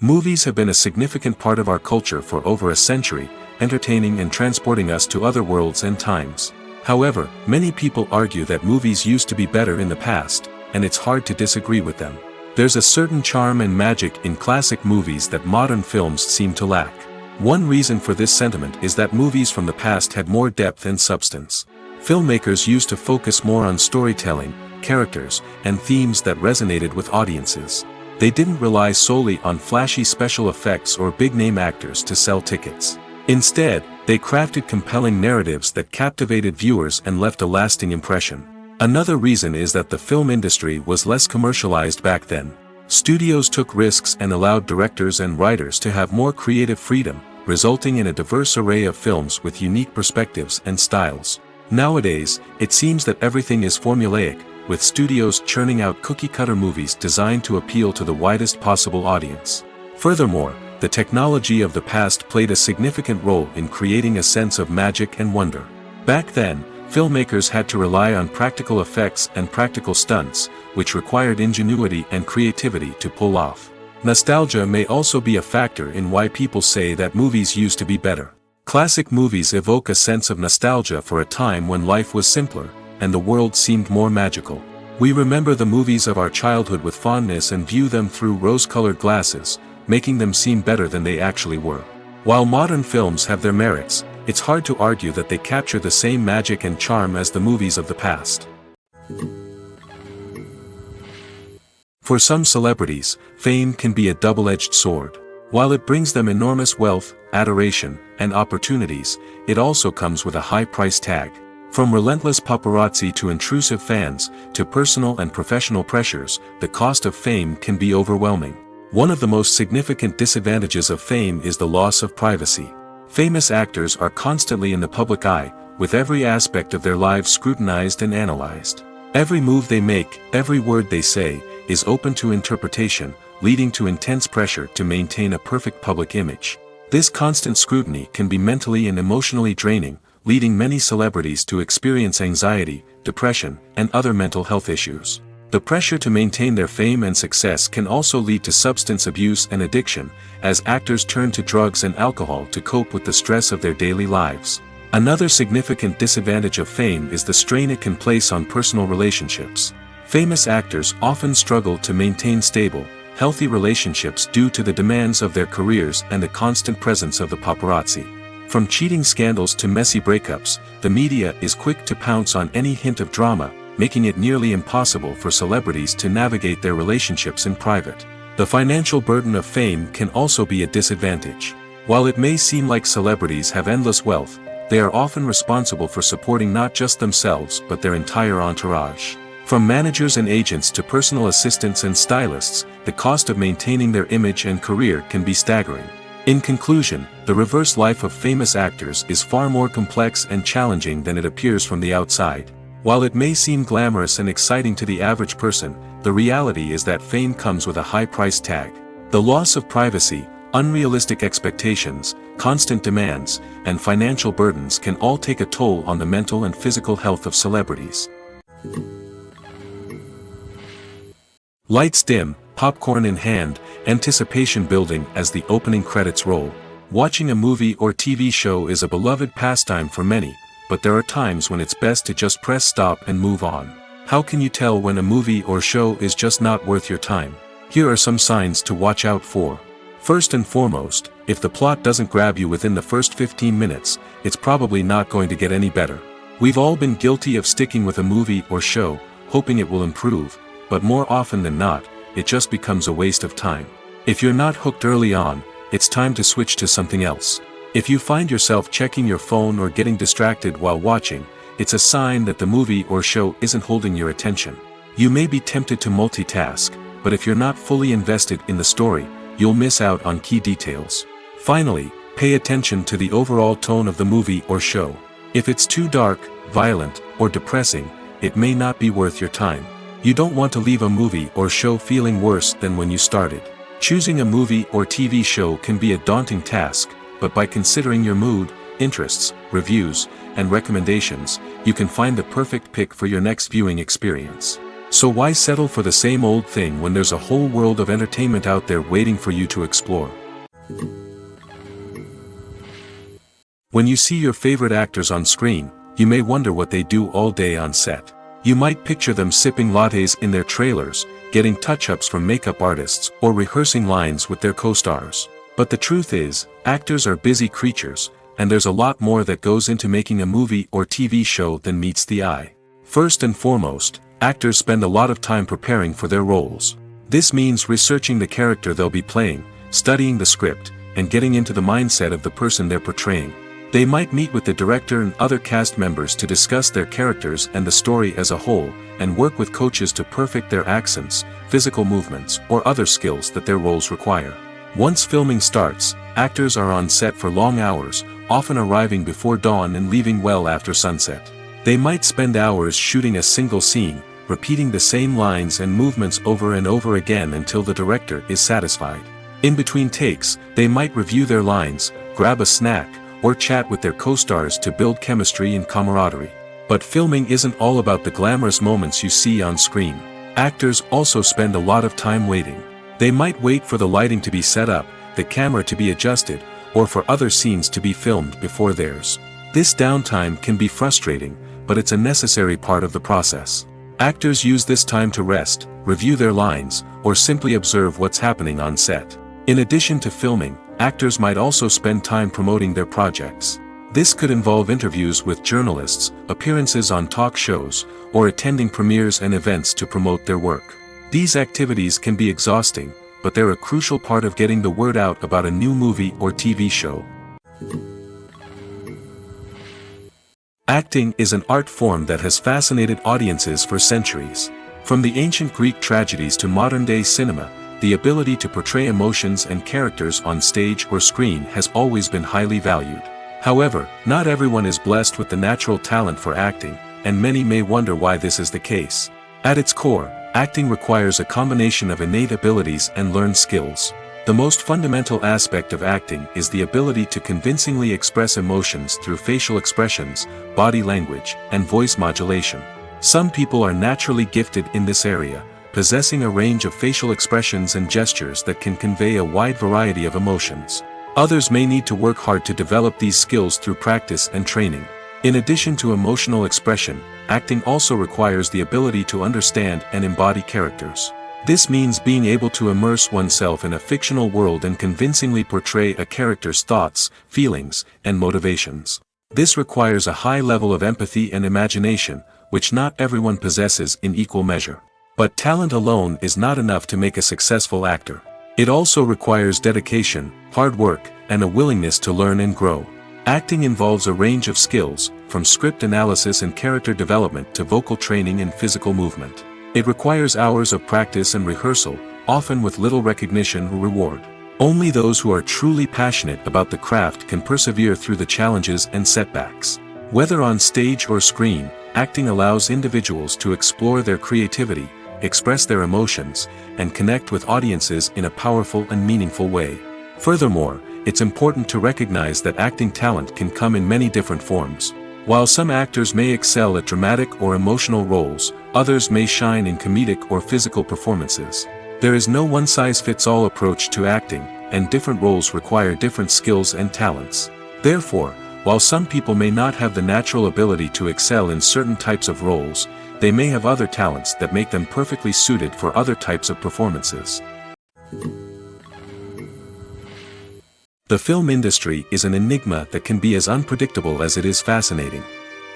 [SPEAKER 1] Movies have been a significant part of our culture for over a century, entertaining and transporting us to other worlds and times. However, many people argue that movies used to be better in the past, and it's hard to disagree with them. There's a certain charm and magic in classic movies that modern films seem to lack. One reason for this sentiment is that movies from the past had more depth and substance. Filmmakers used to focus more on storytelling, characters, and themes that resonated with audiences. They didn't rely solely on flashy special effects or big-name actors to sell tickets. Instead, they crafted compelling narratives that captivated viewers and left a lasting impression. Another reason is that the film industry was less commercialized back then. Studios took risks and allowed directors and writers to have more creative freedom, resulting in a diverse array of films with unique perspectives and styles. Nowadays, it seems that everything is formulaic, with studios churning out cookie-cutter movies designed to appeal to the widest possible audience. Furthermore, the technology of the past played a significant role in creating a sense of magic and wonder. Back then, filmmakers had to rely on practical effects and practical stunts, which required ingenuity and creativity to pull off. Nostalgia may also be a factor in why people say that movies used to be better. Classic movies evoke a sense of nostalgia for a time when life was simpler, and the world seemed more magical. We remember the movies of our childhood with fondness and view them through rose-colored glasses, making them seem better than they actually were. While modern films have their merits, it's hard to argue that they capture the same magic and charm as the movies of the past. For some celebrities, fame can be a double-edged sword. While it brings them enormous wealth, adoration, and opportunities, it also comes with a high price tag. From relentless paparazzi to intrusive fans, to personal and professional pressures, the cost of fame can be overwhelming. One of the most significant disadvantages of fame is the loss of privacy. Famous actors are constantly in the public eye, with every aspect of their lives scrutinized and analyzed. Every move they make, every word they say, is open to interpretation, leading to intense pressure to maintain a perfect public image. This constant scrutiny can be mentally and emotionally draining, leading many celebrities to experience anxiety, depression, and other mental health issues. The pressure to maintain their fame and success can also lead to substance abuse and addiction, as actors turn to drugs and alcohol to cope with the stress of their daily lives. Another significant disadvantage of fame is the strain it can place on personal relationships. Famous actors often struggle to maintain stable, healthy relationships due to the demands of their careers and the constant presence of the paparazzi. From cheating scandals to messy breakups, the media is quick to pounce on any hint of drama, making it nearly impossible for celebrities to navigate their relationships in private. The financial burden of fame can also be a disadvantage. While it may seem like celebrities have endless wealth, they are often responsible for supporting not just themselves but their entire entourage. From managers and agents to personal assistants and stylists, the cost of maintaining their image and career can be staggering. In conclusion, the reverse life of famous actors is far more complex and challenging than it appears from the outside. While it may seem glamorous and exciting to the average person, the reality is that fame comes with a high price tag. The loss of privacy, unrealistic expectations, constant demands, and financial burdens can all take a toll on the mental and physical health of celebrities. Lights dim, popcorn in hand, anticipation building as the opening credits roll. Watching a movie or TV show is a beloved pastime for many, but there are times when it's best to just press stop and move on. How can you tell when a movie or show is just not worth your time? Here are some signs to watch out for. First and foremost, if the plot doesn't grab you within the first 15 minutes, it's probably not going to get any better. We've all been guilty of sticking with a movie or show, hoping it will improve, but more often than not, it just becomes a waste of time. If you're not hooked early on, it's time to switch to something else. If you find yourself checking your phone or getting distracted while watching, it's a sign that the movie or show isn't holding your attention. You may be tempted to multitask, but if you're not fully invested in the story, you'll miss out on key details. Finally, pay attention to the overall tone of the movie or show. If it's too dark, violent, or depressing, it may not be worth your time. You don't want to leave a movie or show feeling worse than when you started. Choosing a movie or TV show can be a daunting task, but by considering your mood, interests, reviews, and recommendations, you can find the perfect pick for your next viewing experience. So why settle for the same old thing when there's a whole world of entertainment out there waiting for you to explore? When you see your favorite actors on screen, you may wonder what they do all day on set. You might picture them sipping lattes in their trailers, getting touch-ups from makeup artists, or rehearsing lines with their co-stars. But the truth is, actors are busy creatures, and there's a lot more that goes into making a movie or TV show than meets the eye. First and foremost, actors spend a lot of time preparing for their roles. This means researching the character they'll be playing, studying the script, and getting into the mindset of the person they're portraying. They might meet with the director and other cast members to discuss their characters and the story as a whole, and work with coaches to perfect their accents, physical movements, or other skills that their roles require. Once filming starts, actors are on set for long hours, often arriving before dawn and leaving well after sunset. They might spend hours shooting a single scene, repeating the same lines and movements over and over again until the director is satisfied. In between takes, they might review their lines, grab a snack, or chat with their co-stars to build chemistry and camaraderie. But filming isn't all about the glamorous moments you see on screen. Actors also spend a lot of time waiting. They might wait for the lighting to be set up, the camera to be adjusted, or for other scenes to be filmed before theirs. This downtime can be frustrating, but it's a necessary part of the process. Actors use this time to rest, review their lines, or simply observe what's happening on set. In addition to filming, actors might also spend time promoting their projects. This could involve interviews with journalists, appearances on talk shows, or attending premieres and events to promote their work. These activities can be exhausting, but they're a crucial part of getting the word out about a new movie or TV show. Acting is an art form that has fascinated audiences for centuries. From the ancient Greek tragedies to modern-day cinema, the ability to portray emotions and characters on stage or screen has always been highly valued. However, not everyone is blessed with the natural talent for acting, and many may wonder why this is the case. At its core, acting requires a combination of innate abilities and learned skills. The most fundamental aspect of acting is the ability to convincingly express emotions through facial expressions, body language, and voice modulation. Some people are naturally gifted in this area, possessing a range of facial expressions and gestures that can convey a wide variety of emotions. Others may need to work hard to develop these skills through practice and training. In addition to emotional expression, acting also requires the ability to understand and embody characters. This means being able to immerse oneself in a fictional world and convincingly portray a character's thoughts, feelings, and motivations. This requires a high level of empathy and imagination, which not everyone possesses in equal measure. But talent alone is not enough to make a successful actor. It also requires dedication, hard work, and a willingness to learn and grow. Acting involves a range of skills, from script analysis and character development to vocal training and physical movement. It requires hours of practice and rehearsal, often with little recognition or reward. Only those who are truly passionate about the craft can persevere through the challenges and setbacks. Whether on stage or screen, acting allows individuals to explore their creativity, express their emotions, and connect with audiences in a powerful and meaningful way. Furthermore, it's important to recognize that acting talent can come in many different forms. While some actors may excel at dramatic or emotional roles, others may shine in comedic or physical performances. There is no one-size-fits-all approach to acting, and different roles require different skills and talents. Therefore, while some people may not have the natural ability to excel in certain types of roles, they may have other talents that make them perfectly suited for other types of performances. The film industry is an enigma that can be as unpredictable as it is fascinating.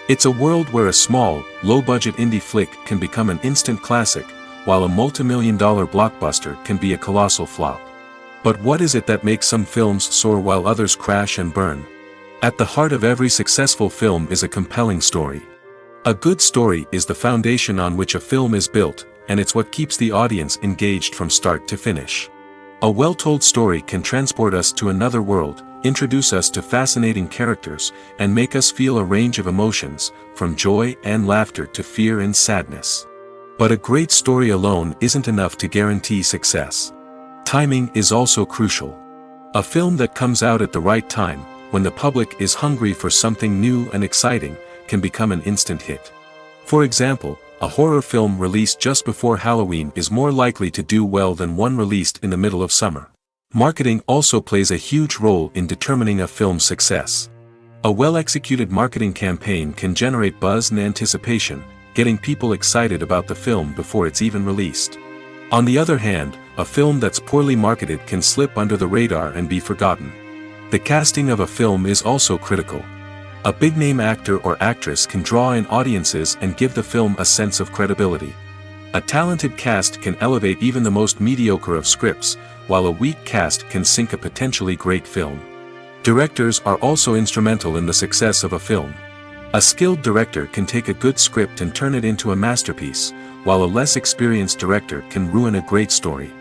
[SPEAKER 1] It's a world where a small, low-budget indie flick can become an instant classic, while a multi-million-dollar blockbuster can be a colossal flop. But what is it that makes some films soar while others crash and burn? At the heart of every successful film is a compelling story. A good story is the foundation on which a film is built, and it's what keeps the audience engaged from start to finish. A well-told story can transport us to another world, introduce us to fascinating characters, and make us feel a range of emotions, from joy and laughter to fear and sadness. But a great story alone isn't enough to guarantee success. Timing is also crucial. A film that comes out at the right time, when the public is hungry for something new and exciting, can become an instant hit. For example, a horror film released just before Halloween is more likely to do well than one released in the middle of summer. Marketing also plays a huge role in determining a film's success. A well-executed marketing campaign can generate buzz and anticipation, getting people excited about the film before it's even released. On the other hand, a film that's poorly marketed can slip under the radar and be forgotten. The casting of a film is also critical. A big-name actor or actress can draw in audiences and give the film a sense of credibility. A talented cast can elevate even the most mediocre of scripts, while a weak cast can sink a potentially great film. Directors are also instrumental in the success of a film. A skilled director can take a good script and turn it into a masterpiece, while a less experienced director can ruin a great story.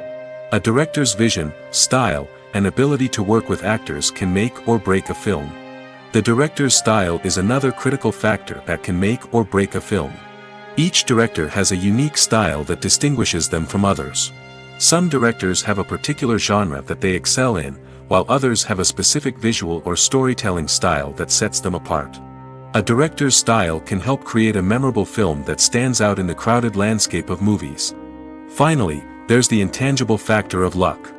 [SPEAKER 1] A director's vision, style, and ability to work with actors can make or break a film. The director's style is another critical factor that can make or break a film. Each director has a unique style that distinguishes them from others. Some directors have a particular genre that they excel in, while others have a specific visual or storytelling style that sets them apart. A director's style can help create a memorable film that stands out in the crowded landscape of movies. Finally, there's the intangible factor of luck.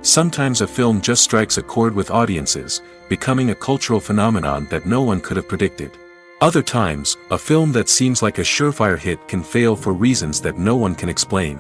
[SPEAKER 1] Sometimes a film just strikes a chord with audiences, becoming a cultural phenomenon that no one could have predicted. Other times, a film that seems like a surefire hit can fail for reasons that no one can explain.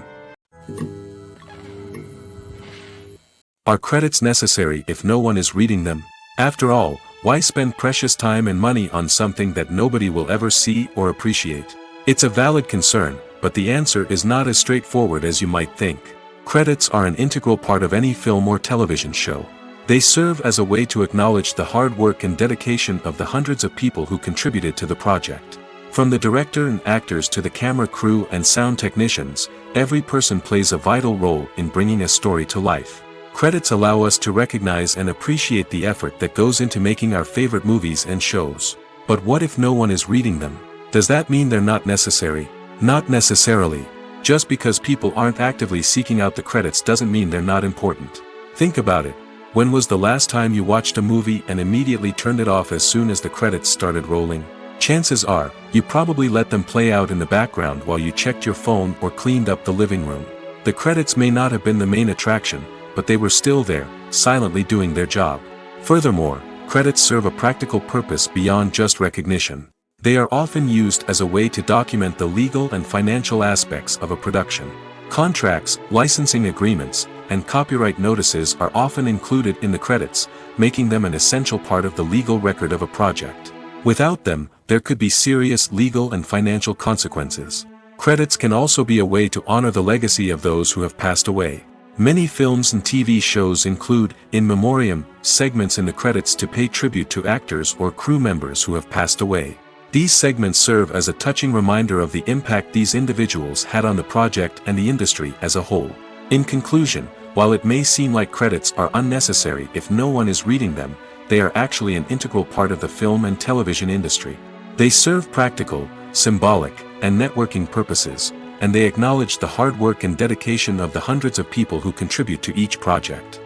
[SPEAKER 1] Are credits necessary if no one is reading them? After all, why spend precious time and money on something that nobody will ever see or appreciate? It's a valid concern, but the answer is not as straightforward as you might think. Credits are an integral part of any film or television show. They serve as a way to acknowledge the hard work and dedication of the hundreds of people who contributed to the project. From the director and actors to the camera crew and sound technicians, every person plays a vital role in bringing a story to life. Credits allow us to recognize and appreciate the effort that goes into making our favorite movies and shows. But what if no one is reading them? Does that mean they're not necessary? Not necessarily. Just because people aren't actively seeking out the credits doesn't mean they're not important. Think about it. When was the last time you watched a movie and immediately turned it off as soon as the credits started rolling? Chances are, you probably let them play out in the background while you checked your phone or cleaned up the living room. The credits may not have been the main attraction, but they were still there, silently doing their job. Furthermore, credits serve a practical purpose beyond just recognition. They are often used as a way to document the legal and financial aspects of a production. Contracts, licensing agreements, and copyright notices are often included in the credits, making them an essential part of the legal record of a project. Without them, there could be serious legal and financial consequences. Credits can also be a way to honor the legacy of those who have passed away. Many films and TV shows include, in memoriam, segments in the credits to pay tribute to actors or crew members who have passed away. These segments serve as a touching reminder of the impact these individuals had on the project and the industry as a whole. In conclusion, while it may seem like credits are unnecessary if no one is reading them, they are actually an integral part of the film and television industry. They serve practical, symbolic, and networking purposes, and they acknowledge the hard work and dedication of the hundreds of people who contribute to each project.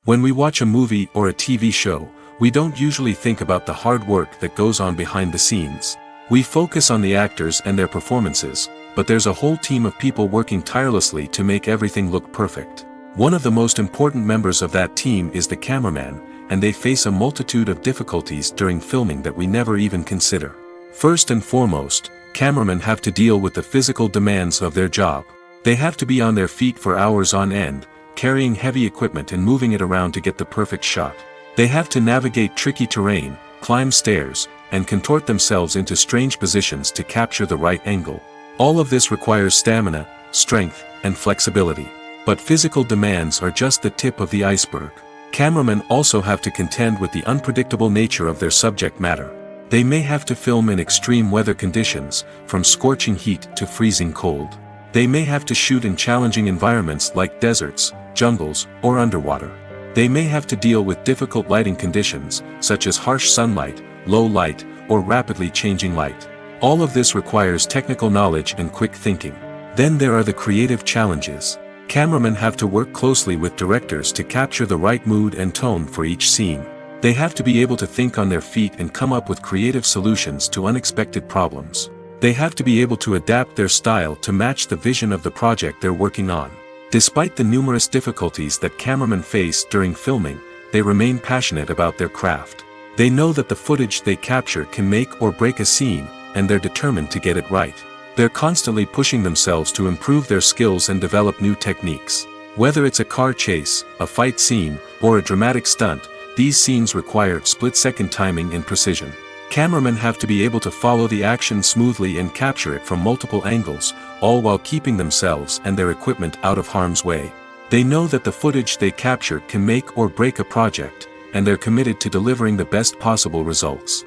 [SPEAKER 1] When we watch a movie or a TV show, we don't usually think about the hard work that goes on behind the scenes. We focus on the actors and their performances, but there's a whole team of people working tirelessly to make everything look perfect. One of the most important members of that team is the cameraman, and they face a multitude of difficulties during filming that we never even consider. First and foremost, cameramen have to deal with the physical demands of their job. They have to be on their feet for hours on end, carrying heavy equipment and moving it around to get the perfect shot. They have to navigate tricky terrain, climb stairs, and contort themselves into strange positions to capture the right angle. All of this requires stamina, strength, and flexibility. But physical demands are just the tip of the iceberg. Cameramen also have to contend with the unpredictable nature of their subject matter. They may have to film in extreme weather conditions, from scorching heat to freezing cold. They may have to shoot in challenging environments like deserts, jungles, or underwater. They may have to deal with difficult lighting conditions, such as harsh sunlight, low light, or rapidly changing light. All of this requires technical knowledge and quick thinking. Then there are the creative challenges. Cameramen have to work closely with directors to capture the right mood and tone for each scene. They have to be able to think on their feet and come up with creative solutions to unexpected problems. They have to be able to adapt their style to match the vision of the project they're working on. Despite the numerous difficulties that cameramen face during filming, they remain passionate about their craft. They know that the footage they capture can make or break a scene, and they're determined to get it right. They're constantly pushing themselves to improve their skills and develop new techniques. Whether it's a car chase, a fight scene, or a dramatic stunt, these scenes require split-second timing and precision. Cameramen have to be able to follow the action smoothly and capture it from multiple angles, all while keeping themselves and their equipment out of harm's way. They know that the footage they capture can make or break a project, and they're committed to delivering the best possible results.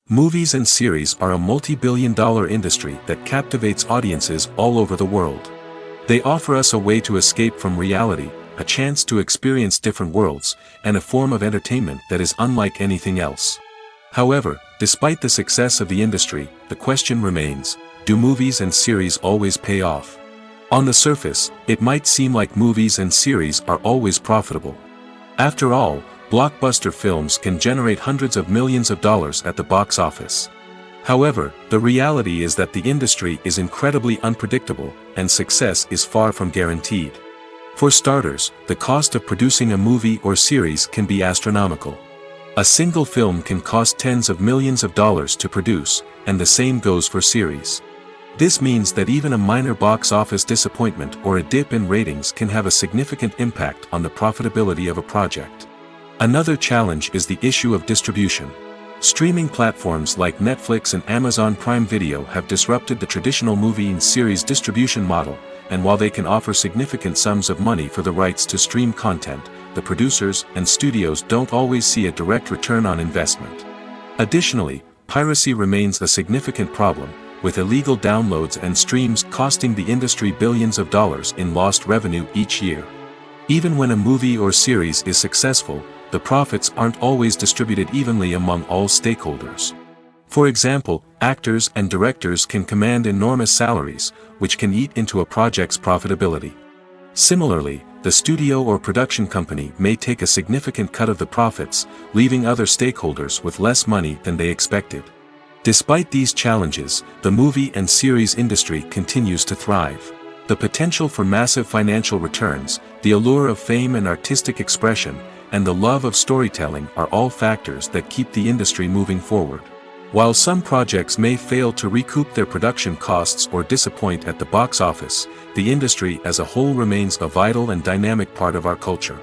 [SPEAKER 1] Movies and series are a multi-billion-dollar industry that captivates audiences all over the world. They offer us a way to escape from reality, a chance to experience different worlds, and a form of entertainment that is unlike anything else. However, despite the success of the industry, the question remains, do movies and series always pay off? On the surface, it might seem like movies and series are always profitable. After all, blockbuster films can generate hundreds of millions of dollars at the box office. However, the reality is that the industry is incredibly unpredictable, and success is far from guaranteed. For starters, the cost of producing a movie or series can be astronomical. A single film can cost tens of millions of dollars to produce, and the same goes for series. This means that even a minor box office disappointment or a dip in ratings can have a significant impact on the profitability of a project. Another challenge is the issue of distribution. Streaming platforms like Netflix and Amazon Prime Video have disrupted the traditional movie and series distribution model, and while they can offer significant sums of money for the rights to stream content, the producers and studios don't always see a direct return on investment. Additionally, piracy remains a significant problem, with illegal downloads and streams costing the industry billions of dollars in lost revenue each year. Even when a movie or series is successful, the profits aren't always distributed evenly among all stakeholders. For example, actors and directors can command enormous salaries, which can eat into a project's profitability. Similarly, the studio or production company may take a significant cut of the profits, leaving other stakeholders with less money than they expected. Despite these challenges, the movie and series industry continues to thrive. The potential for massive financial returns, the allure of fame and artistic expression, and the love of storytelling are all factors that keep the industry moving forward. While some projects may fail to recoup their production costs or disappoint at the box office, the industry as a whole remains a vital and dynamic part of our culture.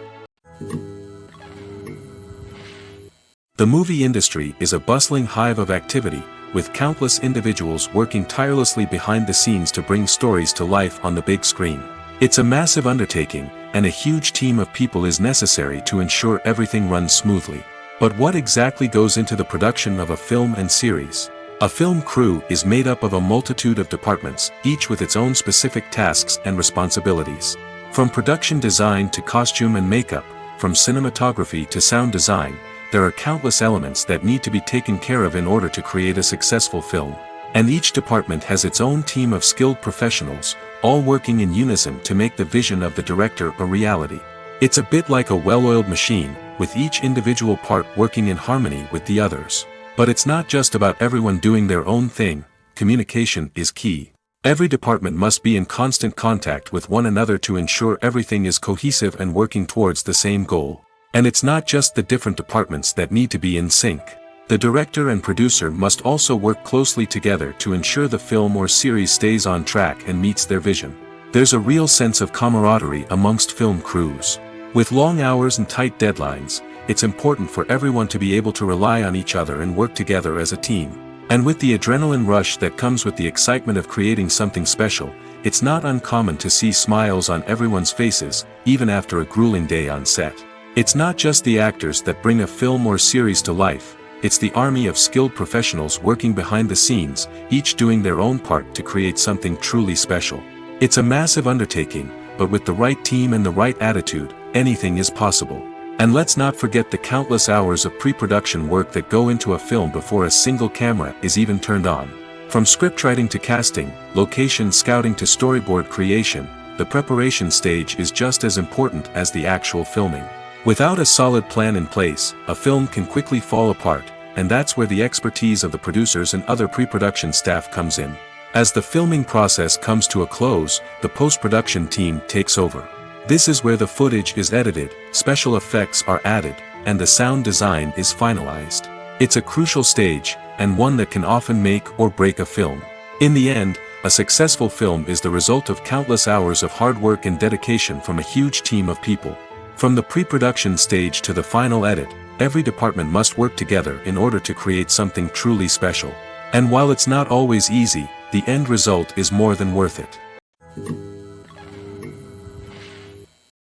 [SPEAKER 1] The movie industry is a bustling hive of activity, with countless individuals working tirelessly behind the scenes to bring stories to life on the big screen. It's a massive undertaking, and a huge team of people is necessary to ensure everything runs smoothly. But what exactly goes into the production of a film and series? A film crew is made up of a multitude of departments, each with its own specific tasks and responsibilities. From production design to costume and makeup, from cinematography to sound design, there are countless elements that need to be taken care of in order to create a successful film. And each department has its own team of skilled professionals, all working in unison to make the vision of the director a reality. It's a bit like a well-oiled machine, with each individual part working in harmony with the others. But it's not just about everyone doing their own thing, communication is key. Every department must be in constant contact with one another to ensure everything is cohesive and working towards the same goal. And it's not just the different departments that need to be in sync. The director and producer must also work closely together to ensure the film or series stays on track and meets their vision. There's a real sense of camaraderie amongst film crews. With long hours and tight deadlines, it's important for everyone to be able to rely on each other and work together as a team. And with the adrenaline rush that comes with the excitement of creating something special, it's not uncommon to see smiles on everyone's faces, even after a grueling day on set. It's not just the actors that bring a film or series to life. It's the army of skilled professionals working behind the scenes, each doing their own part to create something truly special. It's a massive undertaking, but with the right team and the right attitude, anything is possible. And let's not forget the countless hours of pre-production work that go into a film before a single camera is even turned on. From scriptwriting to casting, location scouting to storyboard creation, the preparation stage is just as important as the actual filming. Without a solid plan in place, a film can quickly fall apart, and that's where the expertise of the producers and other pre-production staff comes in. As the filming process comes to a close, the post-production team takes over. This is where the footage is edited, special effects are added, and the sound design is finalized. It's a crucial stage, and one that can often make or break a film. In the end, a successful film is the result of countless hours of hard work and dedication from a huge team of people. From the pre-production stage to the final edit, every department must work together in order to create something truly special. And while it's not always easy, the end result is more than worth it.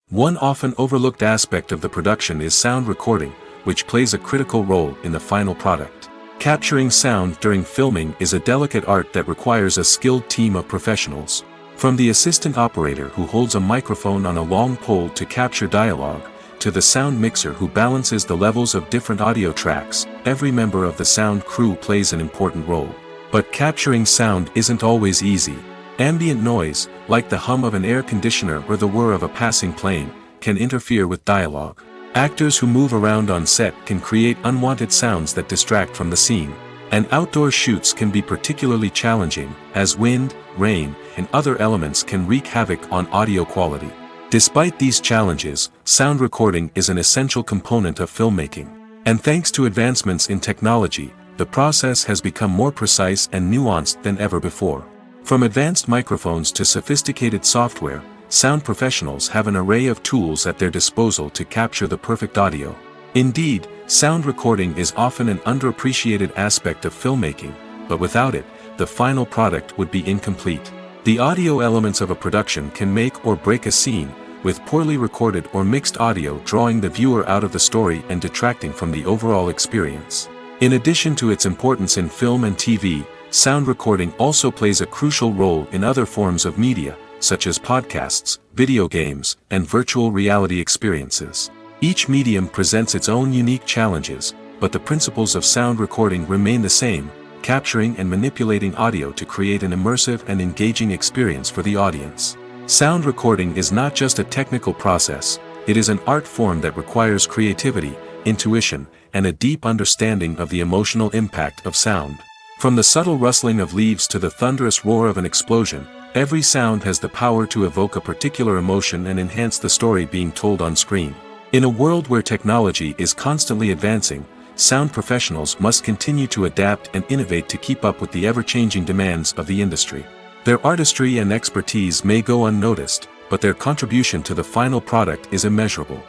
[SPEAKER 1] One often overlooked aspect of the production is sound recording, which plays a critical role in the final product. Capturing sound during filming is a delicate art that requires a skilled team of professionals. From the assistant operator who holds a microphone on a long pole to capture dialogue, to the sound mixer who balances the levels of different audio tracks, every member of the sound crew plays an important role. But capturing sound isn't always easy. Ambient noise, like the hum of an air conditioner or the whir of a passing plane, can interfere with dialogue. Actors who move around on set can create unwanted sounds that distract from the scene. And outdoor shoots can be particularly challenging, as wind, rain, and other elements can wreak havoc on audio quality. Despite these challenges, sound recording is an essential component of filmmaking. And thanks to advancements in technology, the process has become more precise and nuanced than ever before. From advanced microphones to sophisticated software, sound professionals have an array of tools at their disposal to capture the perfect audio. Indeed, sound recording is often an underappreciated aspect of filmmaking, but without it, the final product would be incomplete. The audio elements of a production can make or break a scene, with poorly recorded or mixed audio drawing the viewer out of the story and detracting from the overall experience. In addition to its importance in film and TV, sound recording also plays a crucial role in other forms of media, such as podcasts, video games, and virtual reality experiences. Each medium presents its own unique challenges, but the principles of sound recording remain the same, capturing and manipulating audio to create an immersive and engaging experience for the audience. Sound recording is not just a technical process, it is an art form that requires creativity, intuition, and a deep understanding of the emotional impact of sound. From the subtle rustling of leaves to the thunderous roar of an explosion, every sound has the power to evoke a particular emotion and enhance the story being told on screen. In a world where technology is constantly advancing, sound professionals must continue to adapt and innovate to keep up with the ever-changing demands of the industry. Their artistry and expertise may go unnoticed, but their contribution to the final product is immeasurable.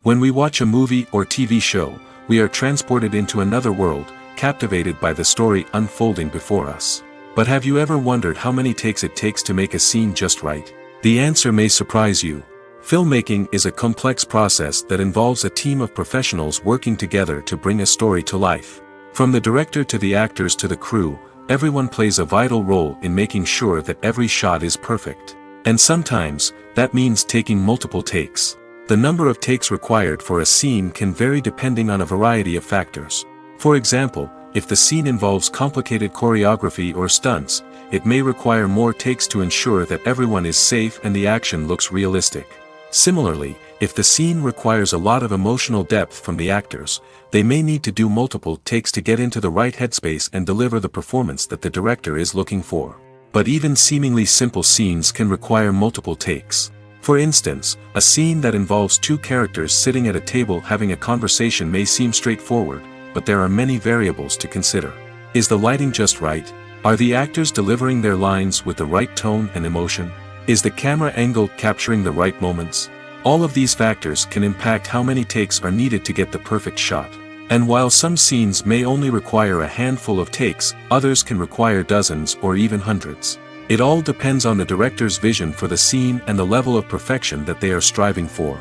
[SPEAKER 1] When we watch a movie or TV show, we are transported into another world, captivated by the story unfolding before us. But have you ever wondered how many takes it takes to make a scene just right? The answer may surprise you. Filmmaking is a complex process that involves a team of professionals working together to bring a story to life. From the director to the actors to the crew, everyone plays a vital role in making sure that every shot is perfect. And sometimes, that means taking multiple takes. The number of takes required for a scene can vary depending on a variety of factors. For example, if the scene involves complicated choreography or stunts, it may require more takes to ensure that everyone is safe and the action looks realistic. Similarly, if the scene requires a lot of emotional depth from the actors, they may need to do multiple takes to get into the right headspace and deliver the performance that the director is looking for. But even seemingly simple scenes can require multiple takes. For instance, a scene that involves two characters sitting at a table having a conversation may seem straightforward, but there are many variables to consider. Is the lighting just right? Are the actors delivering their lines with the right tone and emotion? Is the camera angle capturing the right moments? All of these factors can impact how many takes are needed to get the perfect shot. And while some scenes may only require a handful of takes, others can require dozens or even hundreds. It all depends on the director's vision for the scene and the level of perfection that they are striving for.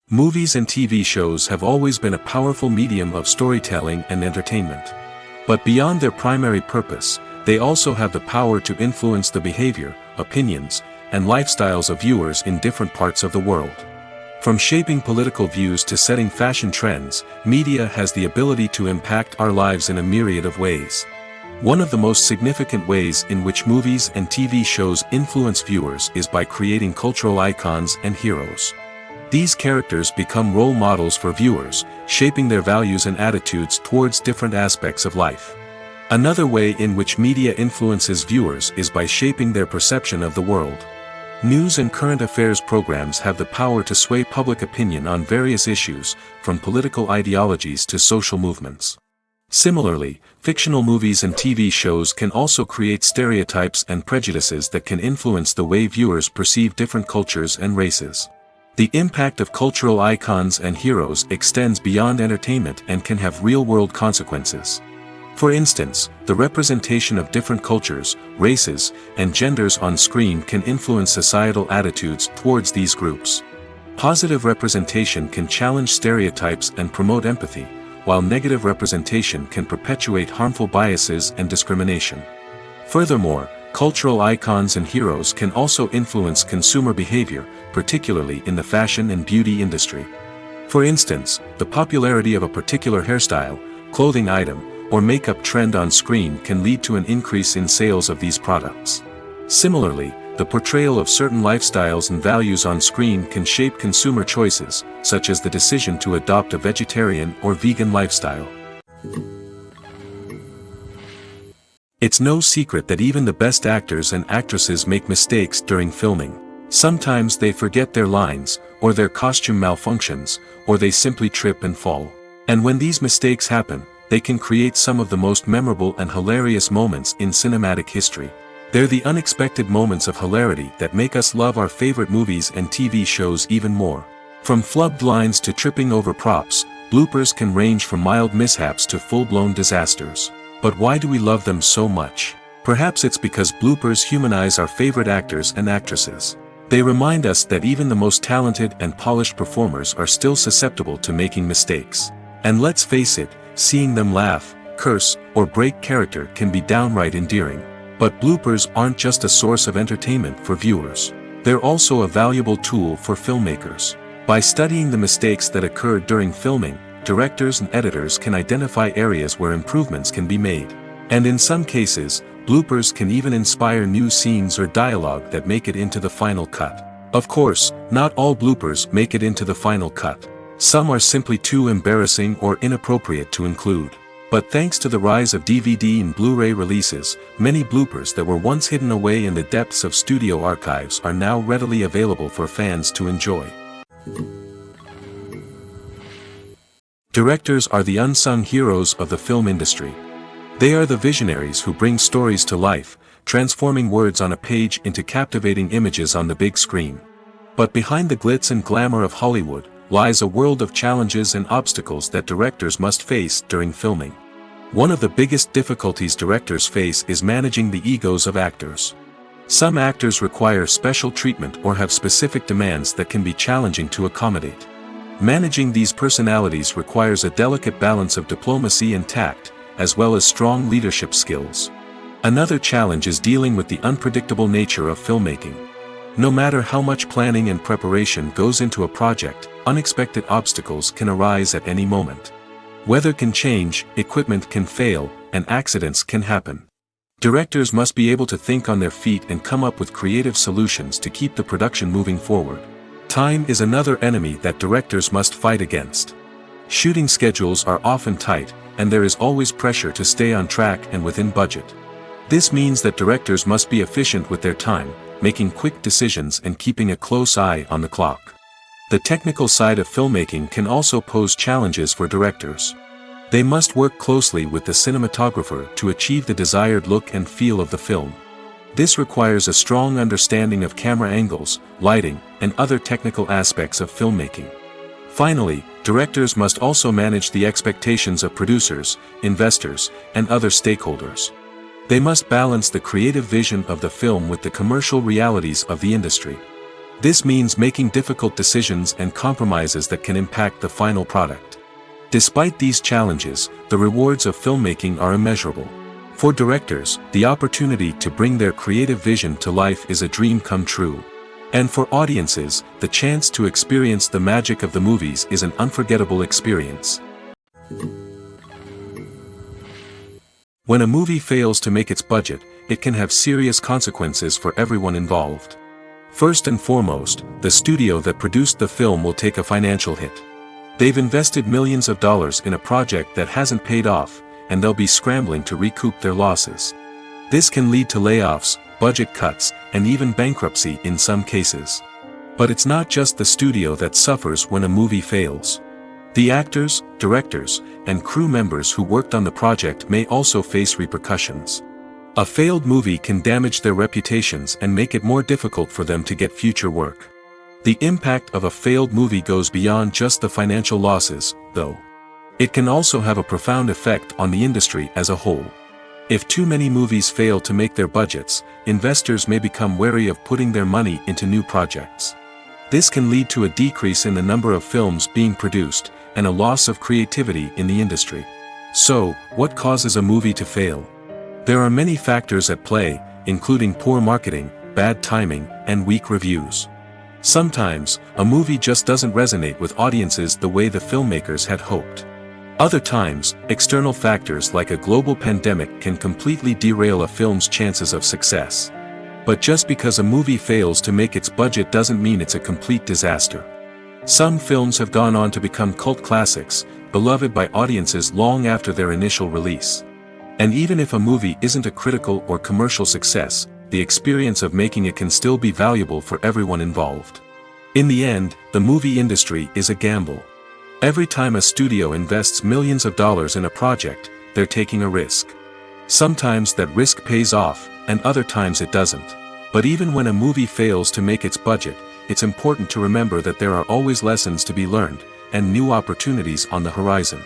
[SPEAKER 1] Movies and TV shows have always been a powerful medium of storytelling and entertainment. But beyond their primary purpose, they also have the power to influence the behavior, opinions, and lifestyles of viewers in different parts of the world. From shaping political views to setting fashion trends, media has the ability to impact our lives in a myriad of ways. One of the most significant ways in which movies and TV shows influence viewers is by creating cultural icons and heroes. These characters become role models for viewers, shaping their values and attitudes towards different aspects of life. Another way in which media influences viewers is by shaping their perception of the world. News and current affairs programs have the power to sway public opinion on various issues, from political ideologies to social movements. Similarly, fictional movies and TV shows can also create stereotypes and prejudices that can influence the way viewers perceive different cultures and races. The impact of cultural icons and heroes extends beyond entertainment and can have real-world consequences. For instance, the representation of different cultures, races, and genders on screen can influence societal attitudes towards these groups. Positive representation can challenge stereotypes and promote empathy, while negative representation can perpetuate harmful biases and discrimination. Furthermore, cultural icons and heroes can also influence consumer behavior, particularly in the fashion and beauty industry. For instance, the popularity of a particular hairstyle, clothing item, or makeup trend on screen can lead to an increase in sales of these products. Similarly, the portrayal of certain lifestyles and values on screen can shape consumer choices, such as the decision to adopt a vegetarian or vegan lifestyle. It's no secret that even the best actors and actresses make mistakes during filming. Sometimes they forget their lines, or their costume malfunctions, or they simply trip and fall. And when these mistakes happen, they can create some of the most memorable and hilarious moments in cinematic history. They're the unexpected moments of hilarity that make us love our favorite movies and TV shows even more. From flubbed lines to tripping over props, bloopers can range from mild mishaps to full-blown disasters. But why do we love them so much? Perhaps it's because bloopers humanize our favorite actors and actresses. They remind us that even the most talented and polished performers are still susceptible to making mistakes. And let's face it, seeing them laugh, curse, or break character can be downright endearing. But bloopers aren't just a source of entertainment for viewers. They're also a valuable tool for filmmakers. By studying the mistakes that occurred during filming, directors and editors can identify areas where improvements can be made. And in some cases, bloopers can even inspire new scenes or dialogue that make it into the final cut. Of course, not all bloopers make it into the final cut. Some are simply too embarrassing or inappropriate to include. But thanks to the rise of DVD and Blu-ray releases, many bloopers that were once hidden away in the depths of studio archives are now readily available for fans to enjoy. Directors are the unsung heroes of the film industry. They are the visionaries who bring stories to life, transforming words on a page into captivating images on the big screen. But behind the glitz and glamour of Hollywood lies a world of challenges and obstacles that directors must face during filming. One of the biggest difficulties directors face is managing the egos of actors. Some actors require special treatment or have specific demands that can be challenging to accommodate. Managing these personalities requires a delicate balance of diplomacy and tact, as well as strong leadership skills. Another challenge is dealing with the unpredictable nature of filmmaking. No matter how much planning and preparation goes into a project, unexpected obstacles can arise at any moment. Weather can change, equipment can fail, and accidents can happen. Directors must be able to think on their feet and come up with creative solutions to keep the production moving forward. Time is another enemy that directors must fight against. Shooting schedules are often tight, and there is always pressure to stay on track and within budget. This means that directors must be efficient with their time, making quick decisions and keeping a close eye on the clock. The technical side of filmmaking can also pose challenges for directors. They must work closely with the cinematographer to achieve the desired look and feel of the film. This requires a strong understanding of camera angles, lighting, and other technical aspects of filmmaking. Finally, directors must also manage the expectations of producers, investors, and other stakeholders. They must balance the creative vision of the film with the commercial realities of the industry. This means making difficult decisions and compromises that can impact the final product. Despite these challenges, the rewards of filmmaking are immeasurable. For directors, the opportunity to bring their creative vision to life is a dream come true. And for audiences, the chance to experience the magic of the movies is an unforgettable experience. When a movie fails to make its budget, it can have serious consequences for everyone involved. First and foremost, the studio that produced the film will take a financial hit. They've invested millions of dollars in a project that hasn't paid off, and they'll be scrambling to recoup their losses. This can lead to layoffs, budget cuts, and even bankruptcy in some cases. But it's not just the studio that suffers when a movie fails. The actors, directors, and crew members who worked on the project may also face repercussions. A failed movie can damage their reputations and make it more difficult for them to get future work. The impact of a failed movie goes beyond just the financial losses, though. It can also have a profound effect on the industry as a whole. If too many movies fail to make their budgets, investors may become wary of putting their money into new projects. This can lead to a decrease in the number of films being produced, and a loss of creativity in the industry. So, what causes a movie to fail? There are many factors at play, including poor marketing, bad timing, and weak reviews. Sometimes, a movie just doesn't resonate with audiences the way the filmmakers had hoped. Other times, external factors like a global pandemic can completely derail a film's chances of success. But just because a movie fails to make its budget doesn't mean it's a complete disaster. Some films have gone on to become cult classics, beloved by audiences long after their initial release. And even if a movie isn't a critical or commercial success, the experience of making it can still be valuable for everyone involved. In the end, the movie industry is a gamble. Every time a studio invests millions of dollars in a project, they're taking a risk. Sometimes that risk pays off, and other times it doesn't. But even when a movie fails to make its budget, it's important to remember that there are always lessons to be learned, and new opportunities on the horizon.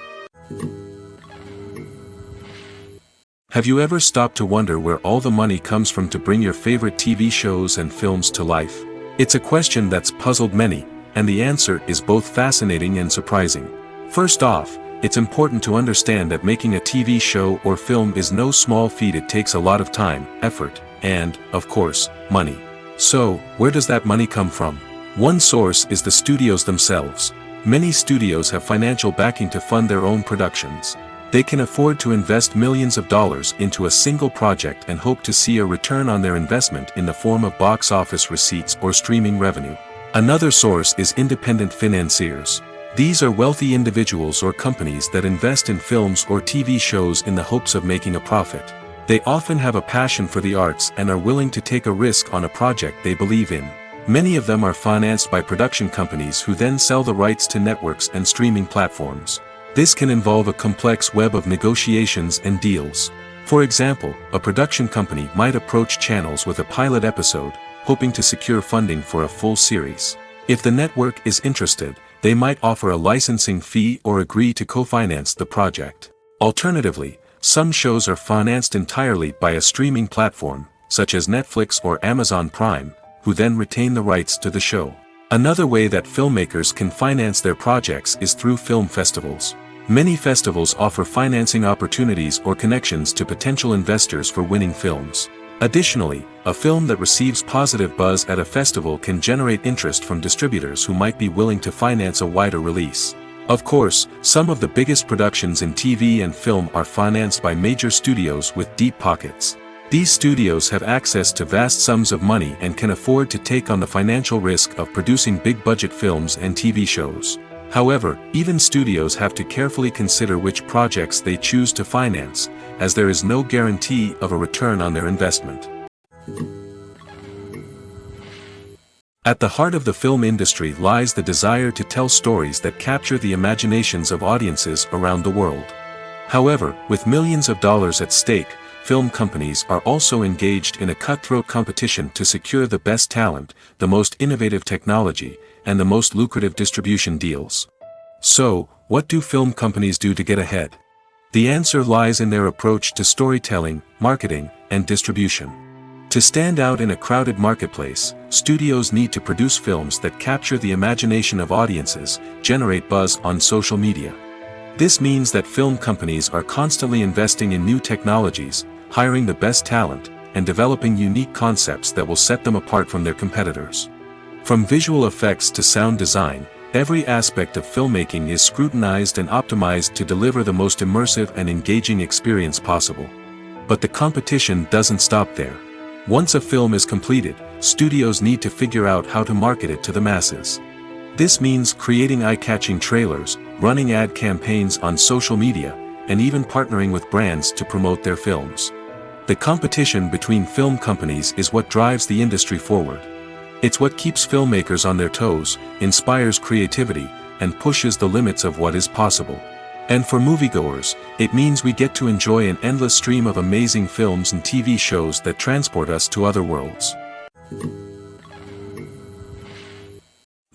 [SPEAKER 1] Have you ever stopped to wonder where all the money comes from to bring your favorite TV shows and films to life? It's a question that's puzzled many, and the answer is both fascinating and surprising. First off, it's important to understand that making a TV show or film is no small feat. It takes a lot of time, effort, and, of course, money. So, where does that money come from? One source is the studios themselves. Many studios have financial backing to fund their own productions. They can afford to invest millions of dollars into a single project and hope to see a return on their investment in the form of box office receipts or streaming revenue. Another source is independent financiers. These are wealthy individuals or companies that invest in films or TV shows in the hopes of making a profit. They often have a passion for the arts and are willing to take a risk on a project they believe in. Many of them are financed by production companies who then sell the rights to networks and streaming platforms. This can involve a complex web of negotiations and deals. For example, a production company might approach channels with a pilot episode, hoping to secure funding for a full series. If the network is interested, they might offer a licensing fee or agree to co-finance the project. Alternatively, some shows are financed entirely by a streaming platform, such as Netflix or Amazon Prime, who then retain the rights to the show. Another way that filmmakers can finance their projects is through film festivals. Many festivals offer financing opportunities or connections to potential investors for winning films. Additionally, a film that receives positive buzz at a festival can generate interest from distributors who might be willing to finance a wider release. Of course, some of the biggest productions in TV and film are financed by major studios with deep pockets. These studios have access to vast sums of money and can afford to take on the financial risk of producing big-budget films and TV shows. However, even studios have to carefully consider which projects they choose to finance, as there is no guarantee of a return on their investment. At the heart of the film industry lies the desire to tell stories that capture the imaginations of audiences around the world. However, with millions of dollars at stake, film companies are also engaged in a cutthroat competition to secure the best talent, the most innovative technology, and the most lucrative distribution deals. So, what do film companies do to get ahead? The answer lies in their approach to storytelling, marketing, and distribution. To stand out in a crowded marketplace, studios need to produce films that capture the imagination of audiences, generate buzz on social media. This means that film companies are constantly investing in new technologies, hiring the best talent, and developing unique concepts that will set them apart from their competitors. From visual effects to sound design, every aspect of filmmaking is scrutinized and optimized to deliver the most immersive and engaging experience possible. But the competition doesn't stop there. Once a film is completed, studios need to figure out how to market it to the masses. This means creating eye-catching trailers, running ad campaigns on social media, and even partnering with brands to promote their films. The competition between film companies is what drives the industry forward. It's what keeps filmmakers on their toes, inspires creativity, and pushes the limits of what is possible. And for moviegoers, it means we get to enjoy an endless stream of amazing films and TV shows that transport us to other worlds.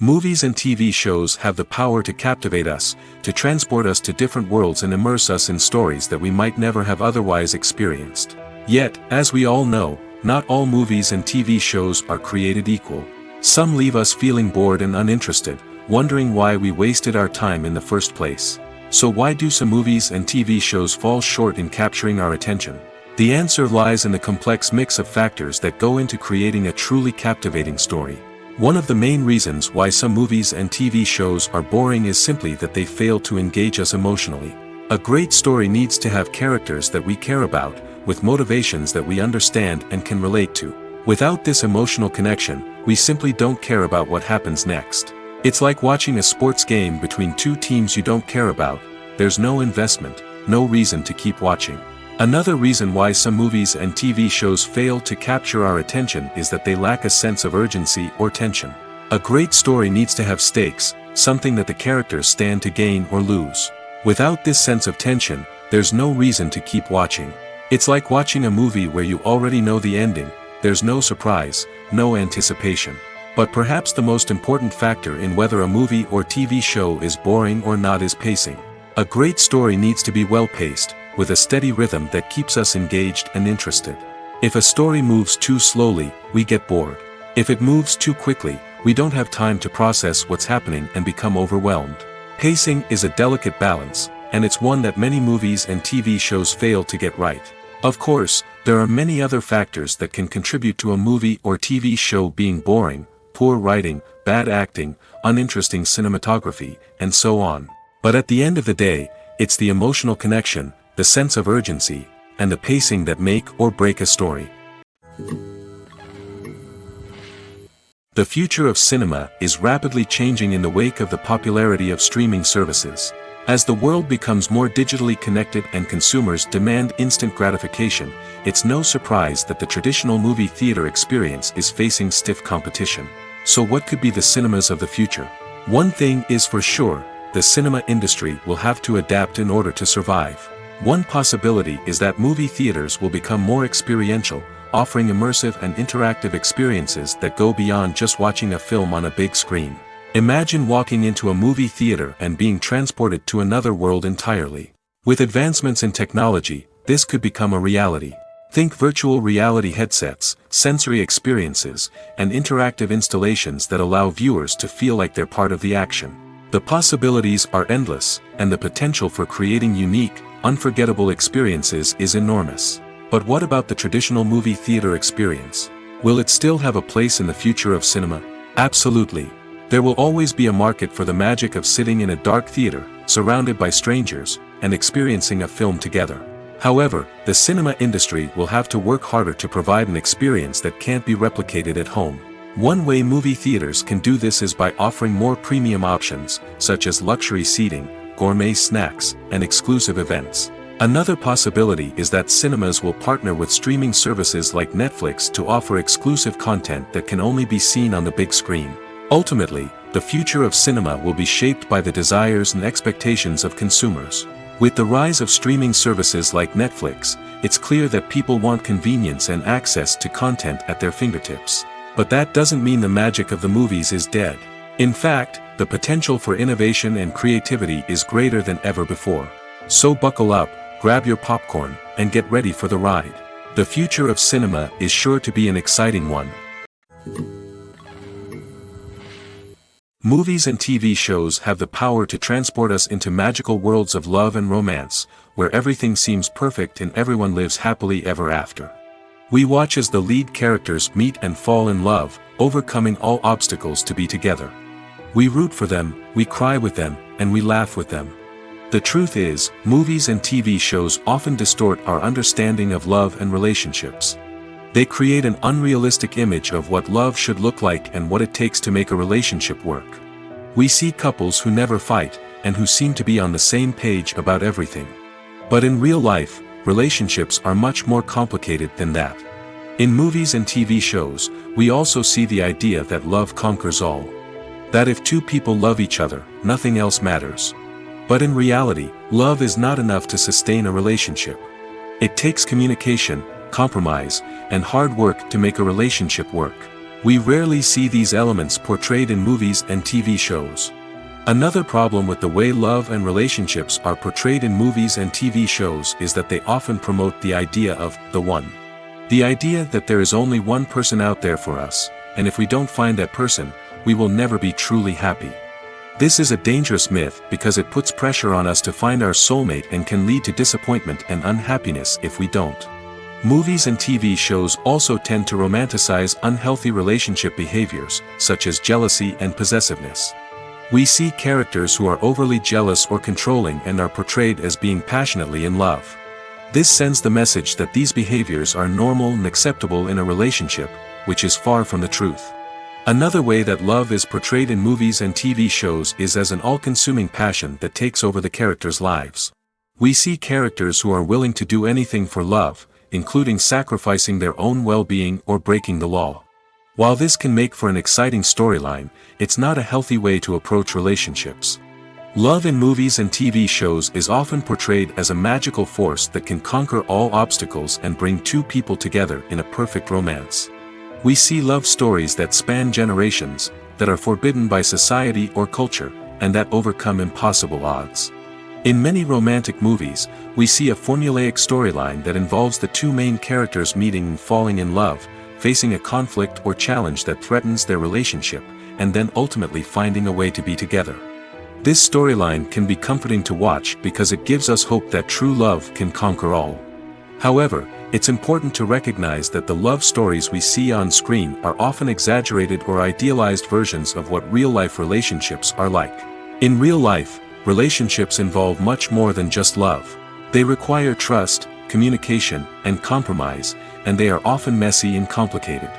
[SPEAKER 1] Movies and TV shows have the power to captivate us, to transport us to different worlds and immerse us in stories that we might never have otherwise experienced. Yet, as we all know, not all movies and TV shows are created equal. Some leave us feeling bored and uninterested, wondering why we wasted our time in the first place. So why do some movies and TV shows fall short in capturing our attention? The answer lies in the complex mix of factors that go into creating a truly captivating story. One of the main reasons why some movies and TV shows are boring is simply that they fail to engage us emotionally. A great story needs to have characters that we care about, with motivations that we understand and can relate to. Without this emotional connection, we simply don't care about what happens next. It's like watching a sports game between two teams you don't care about. There's no investment, no reason to keep watching. Another reason why some movies and TV shows fail to capture our attention is that they lack a sense of urgency or tension. A great story needs to have stakes, something that the characters stand to gain or lose. Without this sense of tension, there's no reason to keep watching. It's like watching a movie where you already know the ending. There's no surprise, no anticipation. But perhaps the most important factor in whether a movie or TV show is boring or not is pacing. A great story needs to be well-paced, with a steady rhythm that keeps us engaged and interested. If a story moves too slowly, we get bored. If it moves too quickly, we don't have time to process what's happening and become overwhelmed. Pacing is a delicate balance, and it's one that many movies and TV shows fail to get right. Of course, there are many other factors that can contribute to a movie or TV show being boring: poor writing, bad acting, uninteresting cinematography, and so on. But at the end of the day, it's the emotional connection, the sense of urgency, and the pacing that make or break a story. The future of cinema is rapidly changing in the wake of the popularity of streaming services. As the world becomes more digitally connected and consumers demand instant gratification, it's no surprise that the traditional movie theater experience is facing stiff competition. So what could be the cinemas of the future? One thing is for sure: the cinema industry will have to adapt in order to survive. One possibility is that movie theaters will become more experiential, offering immersive and interactive experiences that go beyond just watching a film on a big screen. Imagine walking into a movie theater and being transported to another world entirely. With advancements in technology, this could become a reality. Think virtual reality headsets, sensory experiences, and interactive installations that allow viewers to feel like they're part of the action. The possibilities are endless, and the potential for creating unique, unforgettable experiences is enormous. But what about the traditional movie theater experience? Will it still have a place in the future of cinema? Absolutely. There will always be a market for the magic of sitting in a dark theater, surrounded by strangers, and experiencing a film together. However, the cinema industry will have to work harder to provide an experience that can't be replicated at home. One way movie theaters can do this is by offering more premium options, such as luxury seating, gourmet snacks, and exclusive events. Another possibility is that cinemas will partner with streaming services like Netflix to offer exclusive content that can only be seen on the big screen. Ultimately, the future of cinema will be shaped by the desires and expectations of consumers. With the rise of streaming services like Netflix, it's clear that people want convenience and access to content at their fingertips. But that doesn't mean the magic of the movies is dead. In fact, the potential for innovation and creativity is greater than ever before. So buckle up, grab your popcorn, and get ready for the ride. The future of cinema is sure to be an exciting one. Movies and TV shows have the power to transport us into magical worlds of love and romance, where everything seems perfect and everyone lives happily ever after. We watch as the lead characters meet and fall in love, overcoming all obstacles to be together. We root for them, we cry with them, and we laugh with them. The truth is, movies and TV shows often distort our understanding of love and relationships. They create an unrealistic image of what love should look like and what it takes to make a relationship work. We see couples who never fight, and who seem to be on the same page about everything. But in real life, relationships are much more complicated than that. In movies and TV shows, we also see the idea that love conquers all. That if two people love each other, nothing else matters. But in reality, love is not enough to sustain a relationship. It takes communication, compromise, and hard work to make a relationship work. We rarely see these elements portrayed in movies and TV shows. Another problem with the way love and relationships are portrayed in movies and TV shows is that they often promote the idea of the one. The idea that there is only one person out there for us, and if we don't find that person, we will never be truly happy. This is a dangerous myth because it puts pressure on us to find our soulmate and can lead to disappointment and unhappiness if we don't. Movies and TV shows also tend to romanticize unhealthy relationship behaviors, such as jealousy and possessiveness. We see characters who are overly jealous or controlling and are portrayed as being passionately in love. This sends the message that these behaviors are normal and acceptable in a relationship, which is far from the truth. Another way that love is portrayed in movies and TV shows is as an all-consuming passion that takes over the characters' lives. We see characters who are willing to do anything for love, including sacrificing their own well-being or breaking the law. While this can make for an exciting storyline, it's not a healthy way to approach relationships. Love in movies and TV shows is often portrayed as a magical force that can conquer all obstacles and bring two people together in a perfect romance. We see love stories that span generations, that are forbidden by society or culture, and that overcome impossible odds. In many romantic movies, we see a formulaic storyline that involves the two main characters meeting and falling in love, facing a conflict or challenge that threatens their relationship, and then ultimately finding a way to be together. This storyline can be comforting to watch because it gives us hope that true love can conquer all. However, it's important to recognize that the love stories we see on screen are often exaggerated or idealized versions of what real-life relationships are like. In real life, relationships involve much more than just love. They require trust, communication, and compromise, and they are often messy and complicated.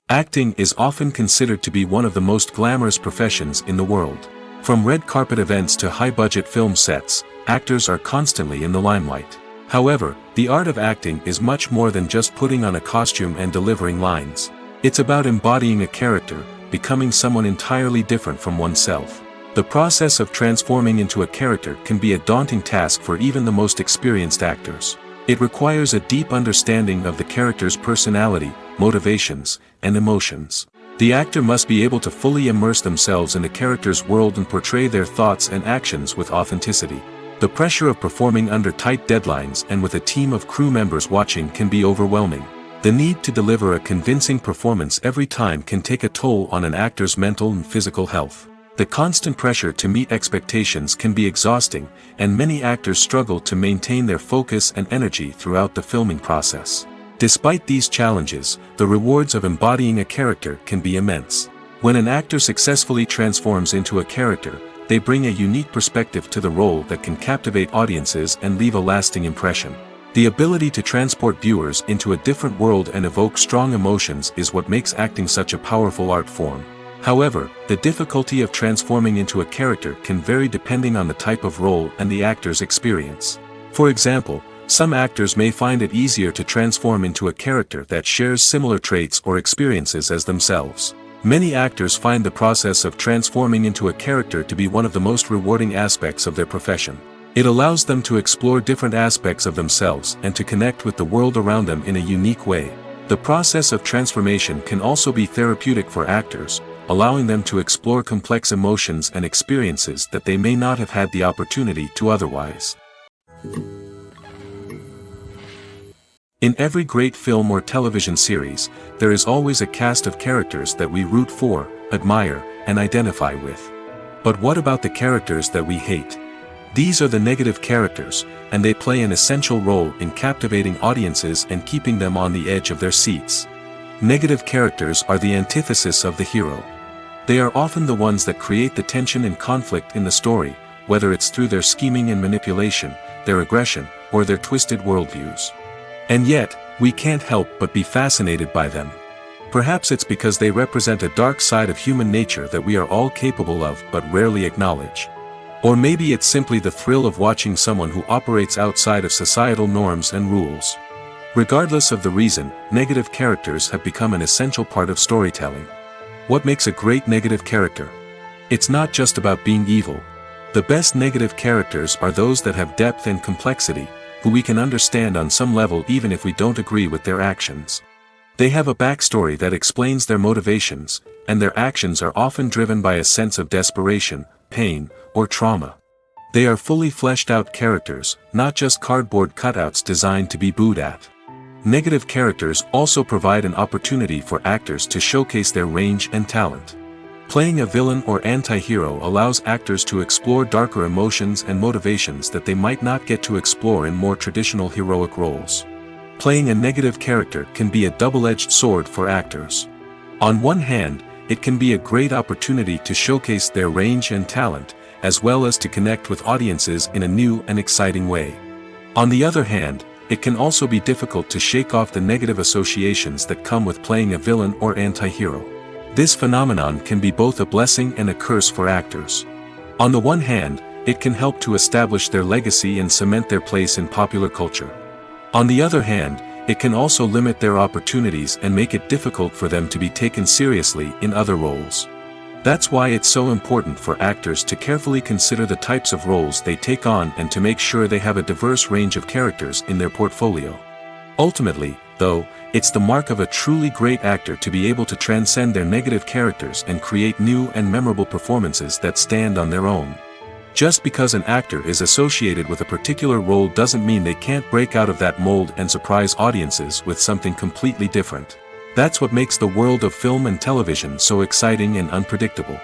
[SPEAKER 1] Acting is often considered to be one of the most glamorous professions in the world. From red carpet events to high-budget film sets, actors are constantly in the limelight. However, the art of acting is much more than just putting on a costume and delivering lines. It's about embodying a character, becoming someone entirely different from oneself. The process of transforming into a character can be a daunting task for even the most experienced actors. It requires a deep understanding of the character's personality, motivations, and emotions. The actor must be able to fully immerse themselves in the character's world and portray their thoughts and actions with authenticity. The pressure of performing under tight deadlines and with a team of crew members watching can be overwhelming. The need to deliver a convincing performance every time can take a toll on an actor's mental and physical health. The constant pressure to meet expectations can be exhausting, and many actors struggle to maintain their focus and energy throughout the filming process. Despite these challenges, the rewards of embodying a character can be immense. When an actor successfully transforms into a character, they bring a unique perspective to the role that can captivate audiences and leave a lasting impression. The ability to transport viewers into a different world and evoke strong emotions is what makes acting such a powerful art form. However, the difficulty of transforming into a character can vary depending on the type of role and the actor's experience. For example, some actors may find it easier to transform into a character that shares similar traits or experiences as themselves. Many actors find the process of transforming into a character to be one of the most rewarding aspects of their profession. It allows them to explore different aspects of themselves and to connect with the world around them in a unique way. The process of transformation can also be therapeutic for actors, allowing them to explore complex emotions and experiences that they may not have had the opportunity to otherwise. In every great film or television series, there is always a cast of characters that we root for, admire, and identify with. But what about the characters that we hate? These are the negative characters, and they play an essential role in captivating audiences and keeping them on the edge of their seats. Negative characters are the antithesis of the hero. They are often the ones that create the tension and conflict in the story, whether it's through their scheming and manipulation, their aggression, or their twisted worldviews. And yet, we can't help but be fascinated by them. Perhaps it's because they represent a dark side of human nature that we are all capable of but rarely acknowledge. Or maybe it's simply the thrill of watching someone who operates outside of societal norms and rules. Regardless of the reason, negative characters have become an essential part of storytelling. What makes a great negative character? It's not just about being evil. The best negative characters are those that have depth and complexity, who we can understand on some level even if we don't agree with their actions. They have a backstory that explains their motivations, and their actions are often driven by a sense of desperation, pain, or trauma. They are fully fleshed out characters, not just cardboard cutouts designed to be booed at. Negative characters also provide an opportunity for actors to showcase their range and talent. Playing a villain or anti-hero allows actors to explore darker emotions and motivations that they might not get to explore in more traditional heroic roles. Playing a negative character can be a double-edged sword for actors. On one hand, it can be a great opportunity to showcase their range and talent, as well as to connect with audiences in a new and exciting way. On the other hand, it can also be difficult to shake off the negative associations that come with playing a villain or anti-hero. This phenomenon can be both a blessing and a curse for actors. On the one hand, it can help to establish their legacy and cement their place in popular culture. On the other hand, it can also limit their opportunities and make it difficult for them to be taken seriously in other roles. That's why it's so important for actors to carefully consider the types of roles they take on and to make sure they have a diverse range of characters in their portfolio. Ultimately, though, it's the mark of a truly great actor to be able to transcend their negative characters and create new and memorable performances that stand on their own. Just because an actor is associated with a particular role doesn't mean they can't break out of that mold and surprise audiences with something completely different. That's what makes the world of film and television so exciting and unpredictable.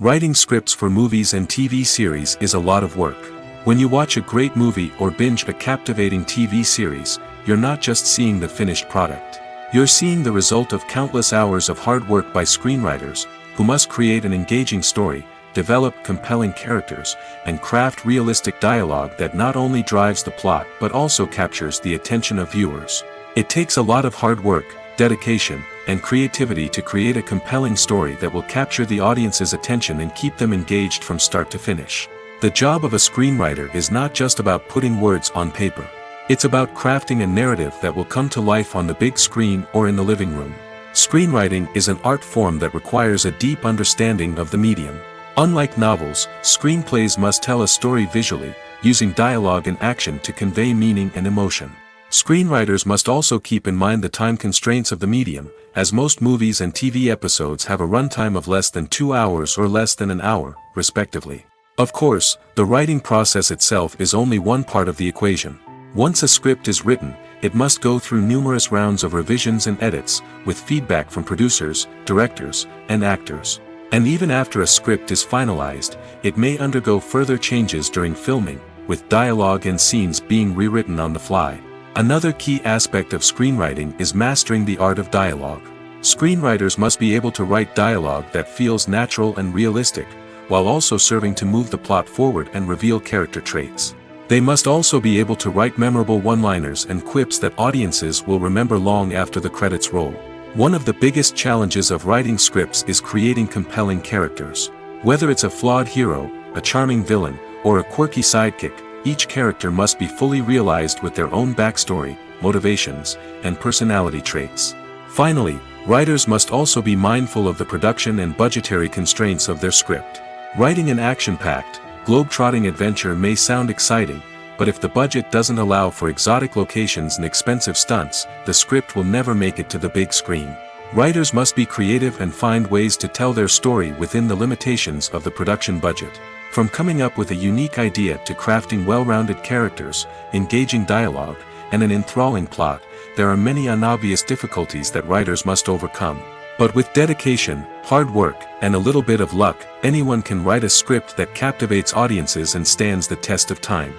[SPEAKER 1] Writing scripts for movies and TV series is a lot of work. When you watch a great movie or binge a captivating TV series, you're not just seeing the finished product. You're seeing the result of countless hours of hard work by screenwriters, who must create an engaging story, develop compelling characters, and craft realistic dialogue that not only drives the plot but also captures the attention of viewers. It takes a lot of hard work, dedication, and creativity to create a compelling story that will capture the audience's attention and keep them engaged from start to finish. The job of a screenwriter is not just about putting words on paper. It's about crafting a narrative that will come to life on the big screen or in the living room. Screenwriting is an art form that requires a deep understanding of the medium. Unlike novels, screenplays must tell a story visually, using dialogue and action to convey meaning and emotion. Screenwriters must also keep in mind the time constraints of the medium, as most movies and TV episodes have a runtime of less than 2 hours or less than an hour, respectively. Of course, the writing process itself is only one part of the equation. Once a script is written, it must go through numerous rounds of revisions and edits, with feedback from producers, directors, and actors. And even after a script is finalized, it may undergo further changes during filming, with dialogue and scenes being rewritten on the fly. Another key aspect of screenwriting is mastering the art of dialogue. Screenwriters must be able to write dialogue that feels natural and realistic, while also serving to move the plot forward and reveal character traits. They must also be able to write memorable one-liners and quips that audiences will remember long after the credits roll. One of the biggest challenges of writing scripts is creating compelling characters. Whether it's a flawed hero, a charming villain, or a quirky sidekick, each character must be fully realized with their own backstory, motivations, and personality traits. Finally, writers must also be mindful of the production and budgetary constraints of their script. Writing an action-packed, globe-trotting adventure may sound exciting, but if the budget doesn't allow for exotic locations and expensive stunts, the script will never make it to the big screen. Writers must be creative and find ways to tell their story within the limitations of the production budget. From coming up with a unique idea to crafting well-rounded characters, engaging dialogue, and an enthralling plot, there are many unobvious difficulties that writers must overcome. But with dedication, hard work, and a little bit of luck, anyone can write a script that captivates audiences and stands the test of time.